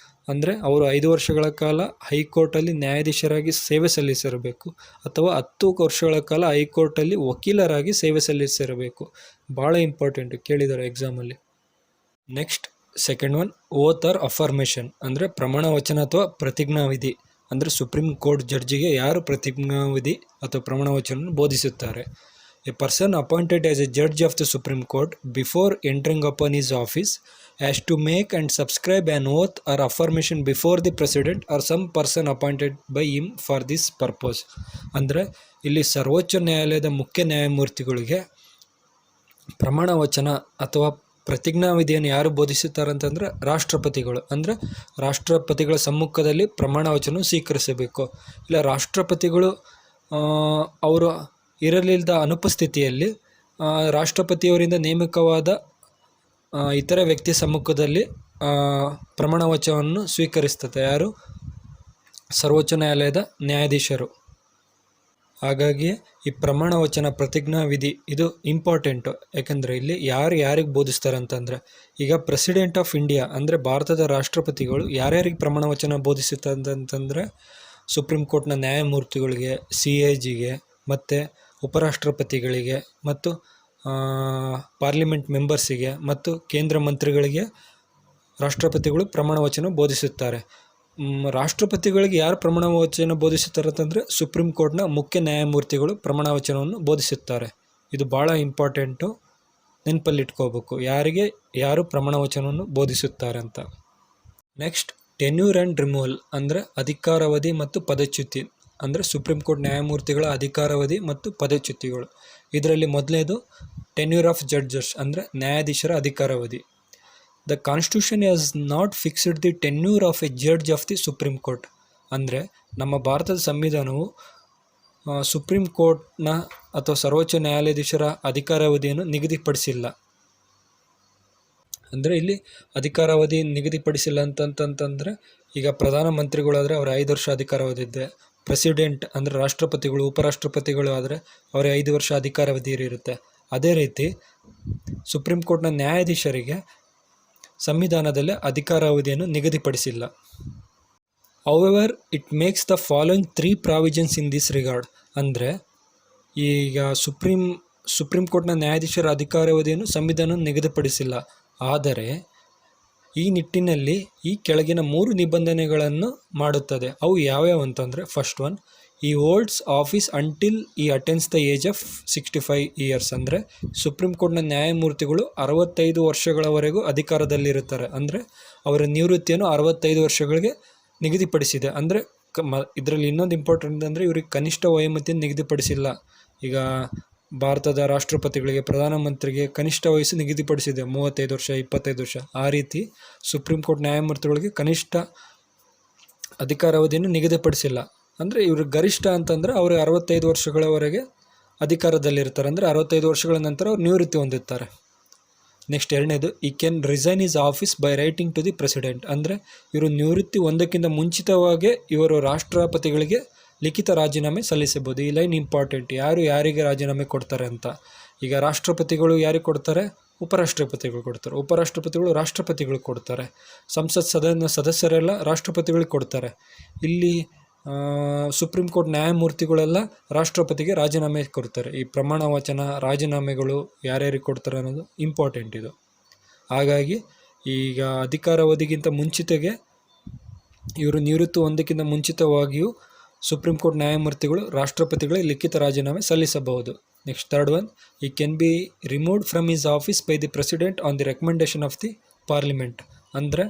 ಅಂದರೆ ಅವರು 5 ವರ್ಷಗಳ ಕಾಲ ಹೈಕೋರ್ಟಲ್ಲಿ ನ್ಯಾಯಾಧೀಶರಾಗಿ ಸೇವೆ ಸಲ್ಲಿಸಿರಬೇಕು, ಅಥವಾ 10 ವರ್ಷಗಳ ಕಾಲ ಹೈಕೋರ್ಟಲ್ಲಿ ವಕೀಲರಾಗಿ ಸೇವೆ ಸಲ್ಲಿಸಿರಬೇಕು. ಭಾಳ ಇಂಪಾರ್ಟೆಂಟು, ಕೇಳಿದ್ದಾರೆ ಎಕ್ಸಾಮಲ್ಲಿ. ನೆಕ್ಸ್ಟ್, ಸೆಕೆಂಡ್ ಒನ್, ಓತ್ ಆರ್ ಅಫರ್ಮೇಷನ್. ಅಂದರೆ ಪ್ರಮಾಣ ವಚನ ಅಥವಾ ಪ್ರತಿಜ್ಞಾವಿಧಿ. ಅಂದರೆ ಸುಪ್ರೀಂ ಕೋರ್ಟ್ ಜಡ್ಜಿಗೆ ಯಾರು ಪ್ರತಿಜ್ಞಾವಿಧಿ ಅಥವಾ ಪ್ರಮಾಣ ವಚನ ಬೋಧಿಸುತ್ತಾರೆ. A person appointed as a judge of the supreme court before entering upon his office has to make and subscribe an oath or affirmation before the president or some person appointed by him for this purpose. ಅಂದರೆ ಇಲ್ಲಿ ಸರ್ವೋಚ್ಚ ನ್ಯಾಯಾಲಯದ ಮುಖ್ಯ ನ್ಯಾಯಮೂರ್ತಿಗಳಿಗೆ ಪ್ರಮಾಣ ವಚನ ಅಥವಾ ಪ್ರತಿಜ್ಞಾವಿಧಿಯನ್ನು ಯಾರು ಬೋಧಿಸುತ್ತಾರೆ ಅಂತಂದರೆ ರಾಷ್ಟ್ರಪತಿಗಳು. ಅಂದರೆ ರಾಷ್ಟ್ರಪತಿಗಳ ಸಮ್ಮುಖದಲ್ಲಿ ಪ್ರಮಾಣ ವಚನ ಸ್ವೀಕರಿಸಬೇಕು. ಇಲ್ಲ ರಾಷ್ಟ್ರಪತಿಗಳು ಅವರು ಇರಲಿಲ್ಲದ ಅನುಪಸ್ಥಿತಿಯಲ್ಲಿ ರಾಷ್ಟ್ರಪತಿಯವರಿಂದ ನೇಮಕವಾದ ಇತರ ವ್ಯಕ್ತಿ ಸಮ್ಮುಖದಲ್ಲಿ ಪ್ರಮಾಣ ವಚನವನ್ನು ಸ್ವೀಕರಿಸ್ತದೆ ಯಾರು? ಸರ್ವೋಚ್ಚ ನ್ಯಾಯಾಲಯದ ನ್ಯಾಯಾಧೀಶರು. ಹಾಗಾಗಿ ಈ ಪ್ರಮಾಣ ವಚನ ಪ್ರತಿಜ್ಞಾ ವಿಧಿ ಇದು ಇಂಪಾರ್ಟೆಂಟು. ಯಾಕೆಂದರೆ ಇಲ್ಲಿ ಯಾರಿಗೆ ಬೋಧಿಸ್ತಾರೆ ಅಂತಂದರೆ, ಈಗ ಪ್ರೆಸಿಡೆಂಟ್ ಆಫ್ ಇಂಡಿಯಾ ಅಂದರೆ ಭಾರತದ ರಾಷ್ಟ್ರಪತಿಗಳು ಯಾರ್ಯಾರಿಗೆ ಪ್ರಮಾಣ ವಚನ ಬೋಧಿಸುತ್ತಾರೆ ಅಂತಂದರೆ, ಸುಪ್ರೀಂ ಕೋರ್ಟ್ನ ನ್ಯಾಯಮೂರ್ತಿಗಳಿಗೆ, CAGಗೆ ಮತ್ತು ಉಪರಾಷ್ಟ್ರಪತಿಗಳಿಗೆ ಮತ್ತು ಪಾರ್ಲಿಮೆಂಟ್ ಮೆಂಬರ್ಸಿಗೆ ಮತ್ತು ಕೇಂದ್ರ ಮಂತ್ರಿಗಳಿಗೆ ರಾಷ್ಟ್ರಪತಿಗಳು ಪ್ರಮಾಣ ವಚನ ಬೋಧಿಸುತ್ತಾರೆ. ರಾಷ್ಟ್ರಪತಿಗಳಿಗೆ ಯಾರು ಪ್ರಮಾಣ ವಚನ ಬೋಧಿಸುತ್ತಾರೆ ಅಂತಂದರೆ ಸುಪ್ರೀಂ ಕೋರ್ಟ್ನ ಮುಖ್ಯ ನ್ಯಾಯಮೂರ್ತಿಗಳು ಪ್ರಮಾಣ ವಚನವನ್ನು ಬೋಧಿಸುತ್ತಾರೆ. ಇದು ಭಾಳ ಇಂಪಾರ್ಟೆಂಟು, ನೆನಪಲ್ಲಿಟ್ಕೋಬೇಕು ಯಾರು ಪ್ರಮಾಣ ವಚನವನ್ನು ಬೋಧಿಸುತ್ತಾರೆ ಅಂತ. ನೆಕ್ಸ್ಟ್ ಟೆನ್ಯೂರ್ ಆ್ಯಂಡ್ ರಿಮೂವಲ್ ಅಂದರೆ ಅಧಿಕಾರಾವಧಿ ಮತ್ತು ಪದಚ್ಯುತಿ. ಅಂದರೆ ಸುಪ್ರೀಂ ಕೋರ್ಟ್ ನ್ಯಾಯಮೂರ್ತಿಗಳ ಅಧಿಕಾರಾವಧಿ ಮತ್ತು ಪದಚ್ಯುತಿಗಳು. ಇದರಲ್ಲಿ ಮೊದಲನೇದು ಟೆನ್ಯೂರ್ ಆಫ್ ಜಡ್ಜಸ್ ಅಂದರೆ ನ್ಯಾಯಾಧೀಶರ ಅಧಿಕಾರಾವಧಿ. The constitution has not fixed the tenure of a judge of the supreme court. ಅಂದರೆ ನಮ್ಮ ಭಾರತದ ಸಂವಿಧಾನವು ಸುಪ್ರೀಂ ಕೋರ್ಟ್ನ ಅಥವಾ ಸರ್ವೋಚ್ಚ ನ್ಯಾಯಾಧೀಶರ ಅಧಿಕಾರಾವಧಿಯನ್ನು ನಿಗದಿಪಡಿಸಿಲ್ಲ. ಅಂದರೆ ಇಲ್ಲಿ ಅಧಿಕಾರಾವಧಿ ನಿಗದಿಪಡಿಸಿಲ್ಲ ಅಂತಂತಂದರೆ, ಈಗ ಪ್ರಧಾನಮಂತ್ರಿಗಳಾದರೆ ಅವರ 5 ವರ್ಷ ಅಧಿಕಾರಾವಧಿ ಇದೆ. ಪ್ರೆಸಿಡೆಂಟ್ ಅಂದರೆ ರಾಷ್ಟ್ರಪತಿಗಳು, ಉಪರಾಷ್ಟ್ರಪತಿಗಳು ಆದರೆ ಅವರ 5 ವರ್ಷ ಅಧಿಕಾರಾವಧಿ ಇರುತ್ತೆ. ಅದೇ ರೀತಿ ಸುಪ್ರೀಂ ಕೋರ್ಟ್ನ ನ್ಯಾಯಾಧೀಶರಿಗೆ ಸಂವಿಧಾನದಲ್ಲಿ ಅಧಿಕಾರಾವಧಿಯನ್ನು ನಿಗದಿಪಡಿಸಿಲ್ಲ. However it makes the following 3 provisions in this regard. ಅಂದರೆ ಈಗ ಸುಪ್ರೀಂ ಕೋರ್ಟ್ನ ನ್ಯಾಯಾಧೀಶರ ಅಧಿಕಾರಾವಧಿಯನ್ನು ಸಂವಿಧಾನ ನಿಗದಿಪಡಿಸಿಲ್ಲ. ಆದರೆ ಈ ನಿಟ್ಟಿನಲ್ಲಿ ಈ ಕೆಳಗಿನ 3 ನಿಬಂಧನೆಗಳನ್ನು ಮಾಡುತ್ತದೆ. ಅವು ಯಾವ್ಯಾವು ಅಂತಂದರೆ, ಫಸ್ಟ್ ಒನ್, ಈ ಹೋಲ್ಡ್ಸ್ ಆಫೀಸ್ ಅಂಟಿಲ್ ಈ ಅಟೆನ್ಸ್ ದ ಏಜ್ ಆಫ್ 65 ಇಯರ್ಸ್. ಅಂದರೆ ಸುಪ್ರೀಂ ಕೋರ್ಟ್ನ ನ್ಯಾಯಮೂರ್ತಿಗಳು 65 ವರ್ಷಗಳವರೆಗೂ ಅಧಿಕಾರದಲ್ಲಿರುತ್ತಾರೆ. ಅಂದರೆ ಅವರ ನಿವೃತ್ತಿಯನ್ನು 65 ವರ್ಷಗಳಿಗೆ ನಿಗದಿಪಡಿಸಿದೆ. ಅಂದರೆ ಇದರಲ್ಲಿ ಇನ್ನೊಂದು ಇಂಪಾರ್ಟೆಂಟ್ ಅಂದರೆ ಇವ್ರಿಗೆ ಕನಿಷ್ಠ ವಯೋಮಿತಿಯನ್ನು ನಿಗದಿಪಡಿಸಿಲ್ಲ. ಈಗ ಭಾರತದ ರಾಷ್ಟ್ರಪತಿಗಳಿಗೆ, ಪ್ರಧಾನಮಂತ್ರಿಗೆ ಕನಿಷ್ಠ ವಯಸ್ಸು ನಿಗದಿಪಡಿಸಿದೆ, 35 ವರ್ಷ, 25 ವರ್ಷ. ಆ ರೀತಿ ಸುಪ್ರೀಂ ಕೋರ್ಟ್ ನ್ಯಾಯಮೂರ್ತಿಗಳಿಗೆ ಕನಿಷ್ಠ ಅಧಿಕಾರಾವಧಿಯನ್ನು ನಿಗದಿಪಡಿಸಿಲ್ಲ. ಅಂದರೆ ಇವ್ರಿಗೆ ಗರಿಷ್ಠ ಅಂತಂದರೆ ಅವರು 65 ವರ್ಷಗಳವರೆಗೆ ಅಧಿಕಾರದಲ್ಲಿರ್ತಾರೆ. ಅಂದರೆ 65 ವರ್ಷಗಳ ನಂತರ ಅವ್ರು ನಿವೃತ್ತಿ ಹೊಂದುತ್ತಾರೆ. ನೆಕ್ಸ್ಟ್ ಎರಡನೇದು, he can resign his office by writing to the president. ಅಂದರೆ ಇವರು ನಿವೃತ್ತಿ ಹೊಂದಕ್ಕಿಂತ ಮುಂಚಿತವಾಗಿ ಇವರು ರಾಷ್ಟ್ರಪತಿಗಳಿಗೆ ಲಿಖಿತ ರಾಜೀನಾಮೆ ಸಲ್ಲಿಸಬಹುದು. ಈ ಲೈನ್ ಇಂಪಾರ್ಟೆಂಟ್. ಯಾರಿಗೆ ರಾಜೀನಾಮೆ ಕೊಡ್ತಾರೆ ಅಂತ. ಈಗ ರಾಷ್ಟ್ರಪತಿಗಳು ಯಾರಿಗೆ ಕೊಡ್ತಾರೆ? ಉಪರಾಷ್ಟ್ರಪತಿಗಳು ಕೊಡ್ತಾರೆ. ಉಪರಾಷ್ಟ್ರಪತಿಗಳು ರಾಷ್ಟ್ರಪತಿಗಳು ಕೊಡ್ತಾರೆ. ಸಂಸತ್ ಸದಸ್ಯರೆಲ್ಲ ರಾಷ್ಟ್ರಪತಿಗಳಿಗೆ ಕೊಡ್ತಾರೆ. ಇಲ್ಲಿ ಸುಪ್ರೀಂ ಕೋರ್ಟ್ ನ್ಯಾಯಮೂರ್ತಿಗಳೆಲ್ಲ ರಾಷ್ಟ್ರಪತಿಗೆ ರಾಜೀನಾಮೆ ಕೊಡ್ತಾರೆ. ಈ ಪ್ರಮಾಣ ವಚನ ರಾಜೀನಾಮೆಗಳು ಯಾರ್ಯಾರಿಗೆ ಕೊಡ್ತಾರೆ ಅನ್ನೋದು ಇಂಪಾರ್ಟೆಂಟ್ ಇದು. ಹಾಗಾಗಿ ಈಗ ಅಧಿಕಾರಾವಧಿಗಿಂತ ಮುಂಚಿತಗೆ ಇವರು ನಿವೃತ್ತಿ ಹೊಂದಕ್ಕಿಂತ ಮುಂಚಿತವಾಗಿಯೂ ಸುಪ್ರೀಂ ಕೋರ್ಟ್ ನ್ಯಾಯಮೂರ್ತಿಗಳು ರಾಷ್ಟ್ರಪತಿಗಳಿಗೆ ಲಿಖಿತ ರಾಜೀನಾಮೆ ಸಲ್ಲಿಸಬಹುದು. ನೆಕ್ಸ್ಟ್ ಥರ್ಡ್ ಒನ್, ಈ can be removed from his office by the president on the recommendation of the parliament. ಅಂದರೆ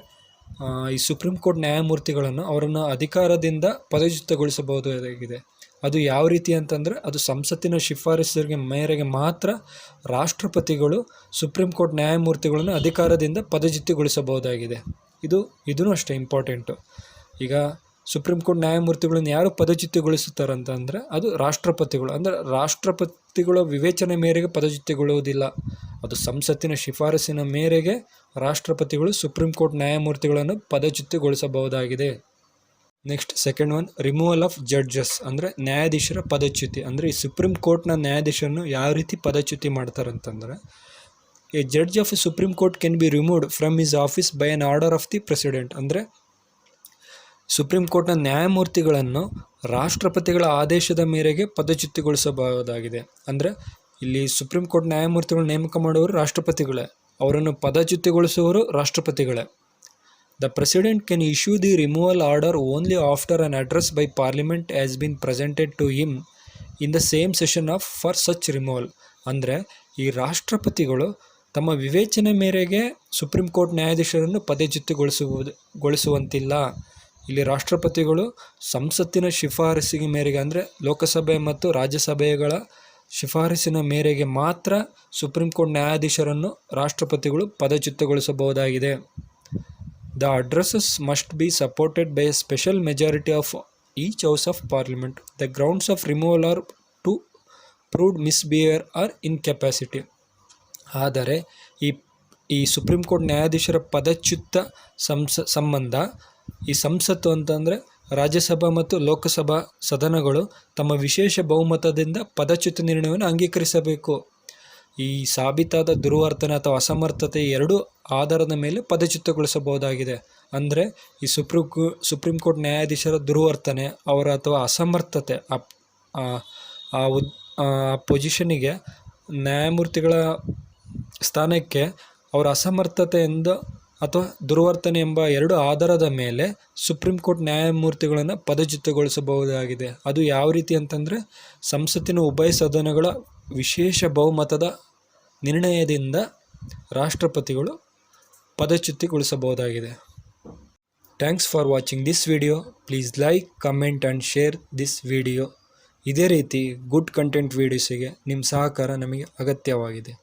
ಈ ಸುಪ್ರೀಂ ಕೋರ್ಟ್ ನ್ಯಾಯಮೂರ್ತಿಗಳನ್ನು ಅವರನ್ನು ಅಧಿಕಾರದಿಂದ ಪದಚ್ಯುತಗೊಳಿಸಬಹುದಾಗಿದೆ. ಅದು ಯಾವ ರೀತಿ ಅಂತಂದರೆ, ಅದು ಸಂಸತ್ತಿನ ಶಿಫಾರಸಿನ ಮೇರೆಗೆ ಮಾತ್ರ ರಾಷ್ಟ್ರಪತಿಗಳು ಸುಪ್ರೀಂ ಕೋರ್ಟ್ ನ್ಯಾಯಮೂರ್ತಿಗಳನ್ನು ಅಧಿಕಾರದಿಂದ ಪದಚ್ಯುತಗೊಳಿಸಬಹುದಾಗಿದೆ. ಇದೂ ಅಷ್ಟೇ ಇಂಪಾರ್ಟೆಂಟು. ಈಗ ಸುಪ್ರೀಂ ಕೋರ್ಟ್ ನ್ಯಾಯಮೂರ್ತಿಗಳನ್ನು ಯಾರು ಪದಚ್ಯುತಗೊಳಿಸುತ್ತಾರೆ ಅಂತಂದರೆ ಅದು ರಾಷ್ಟ್ರಪತಿಗಳು. ಅಂದರೆ ರಾಷ್ಟ್ರಪತಿಗಳ ವಿವೇಚನೆ ಮೇರೆಗೆ ಪದಚ್ಯುತಗೊಳ್ಳುವುದಿಲ್ಲ. ಅದು ಸಂಸತ್ತಿನ ಶಿಫಾರಸಿನ ಮೇರೆಗೆ ರಾಷ್ಟ್ರಪತಿಗಳು ಸುಪ್ರೀಂ ಕೋರ್ಟ್ ನ್ಯಾಯಮೂರ್ತಿಗಳನ್ನು ಪದಚ್ಯುತಗೊಳಿಸಬಹುದಾಗಿದೆ. Next second one, removal of judges. ಅಂದರೆ ನ್ಯಾಯಾಧೀಶರ ಪದಚ್ಯುತಿ. ಅಂದರೆ ಈ ಸುಪ್ರೀಂ ಕೋರ್ಟ್ನ ನ್ಯಾಯಾಧೀಶರನ್ನು ಯಾವ ರೀತಿ ಪದಚ್ಯುತಿ ಮಾಡ್ತಾರೆ ಅಂತಂದರೆ, A judge of A supreme court can be removed from his office by on order of the president. ಅಂದರೆ ಸುಪ್ರೀಂ ಕೋರ್ಟ್ನ ನ್ಯಾಯಮೂರ್ತಿಗಳನ್ನು ರಾಷ್ಟ್ರಪತಿಗಳ ಆದೇಶದ ಮೇರೆಗೆ ಪದಚ್ಯುತಿಗೊಳಿಸಬಹುದಾಗಿದೆ. ಅಂದರೆ ಇಲ್ಲಿ ಸುಪ್ರೀಂ ಕೋರ್ಟ್ ನ್ಯಾಯಮೂರ್ತಿಗಳು ನೇಮಕ ಮಾಡುವವರು ರಾಷ್ಟ್ರಪತಿಗಳೇ, ಅವರನ್ನು ಪದಚ್ಯುತಿಗೊಳಿಸುವವರು ರಾಷ್ಟ್ರಪತಿಗಳೇ. The president can issue the removal order only after an address by parliament has been presented to him in the same session of for such removal. ಅಂದರೆ ಈ ರಾಷ್ಟ್ರಪತಿಗಳು ತಮ್ಮ ವಿವೇಚನೆ ಮೇರೆಗೆ ಸುಪ್ರೀಂ ಕೋರ್ಟ್ ನ್ಯಾಯಾಧೀಶರನ್ನು ಪದಚ್ಯುತಿಗೊಳಿಸುವಂತಿಲ್ಲ. ಇಲ್ಲಿ ರಾಷ್ಟ್ರಪತಿಗಳು ಸಂಸತ್ತಿನ ಶಿಫಾರಸಿಗೆ ಮೇರೆಗೆ, ಅಂದರೆ ಲೋಕಸಭೆ ಮತ್ತು ರಾಜ್ಯಸಭೆಗಳ ಶಿಫಾರಸಿನ ಮೇರೆಗೆ ಮಾತ್ರ ಸುಪ್ರೀಂ ಕೋರ್ಟ್ ನ್ಯಾಯಾಧೀಶರನ್ನು ರಾಷ್ಟ್ರಪತಿಗಳು ಪದಚ್ಯುತಗೊಳಿಸಬಹುದಾಗಿದೆ. The addresses must be supported by a special majority of each house of parliament. The grounds of removal are to proved misbehavior or incapacity. ಆದರೆ ಈ ಸುಪ್ರೀಂ ಕೋರ್ಟ್ ನ್ಯಾಯಾಧೀಶರ ಪದಚ್ಯುತ ಸಂಬಂಧ ಈ ಸಂಸತ್ತು ಅಂತಂದರೆ ರಾಜ್ಯಸಭಾ ಮತ್ತು ಲೋಕಸಭಾ ಸದನಗಳು ತಮ್ಮ ವಿಶೇಷ ಬಹುಮತದಿಂದ ಪದಚ್ಯುತ ನಿರ್ಣಯವನ್ನು ಅಂಗೀಕರಿಸಬೇಕು. ಈ ಸಾಬೀತಾದ ದುರ್ವರ್ತನೆ ಅಥವಾ ಅಸಮರ್ಥತೆ ಎರಡೂ ಆಧಾರದ ಮೇಲೆ ಪದಚ್ಯುತಗೊಳಿಸಬಹುದಾಗಿದೆ. ಅಂದರೆ ಈ ಸುಪ್ರೀಂ ಕೋರ್ಟ್ ನ್ಯಾಯಾಧೀಶರ ದುರ್ವರ್ತನೆ ಅವರ ಅಥವಾ ಅಸಮರ್ಥತೆ ಆ ಪೊಸಿಷನಿಗೆ ನ್ಯಾಯಮೂರ್ತಿಗಳ ಸ್ಥಾನಕ್ಕೆ ಅವರ ಅಸಮರ್ಥತೆಯಿಂದ ಅಥವಾ ದುರ್ವರ್ತನೆ ಎಂಬ ಎರಡು ಆಧಾರದ ಮೇಲೆ ಸುಪ್ರೀಂ ಕೋರ್ಟ್ ನ್ಯಾಯಮೂರ್ತಿಗಳನ್ನು ಪದಚ್ಯುತಗೊಳಿಸಬಹುದಾಗಿದೆ. ಅದು ಯಾವ ರೀತಿ ಅಂತಂದರೆ ಸಂಸತ್ತಿನ ಉಭಯ ಸದನಗಳ ವಿಶೇಷ ಬಹುಮತದ ನಿರ್ಣಯದಿಂದ ರಾಷ್ಟ್ರಪತಿಗಳು ಪದಚ್ಯುತಿಗೊಳಿಸಬಹುದಾಗಿದೆ. Thanks for watching this video. Please like, comment and share this video. ಇದೇ ರೀತಿ ಗುಡ್ ಕಂಟೆಂಟ್ ವೀಡಿಯೋಸಿಗೆ ನಿಮ್ಮ ಸಹಕಾರ ನಮಗೆ ಅಗತ್ಯವಾಗಿದೆ.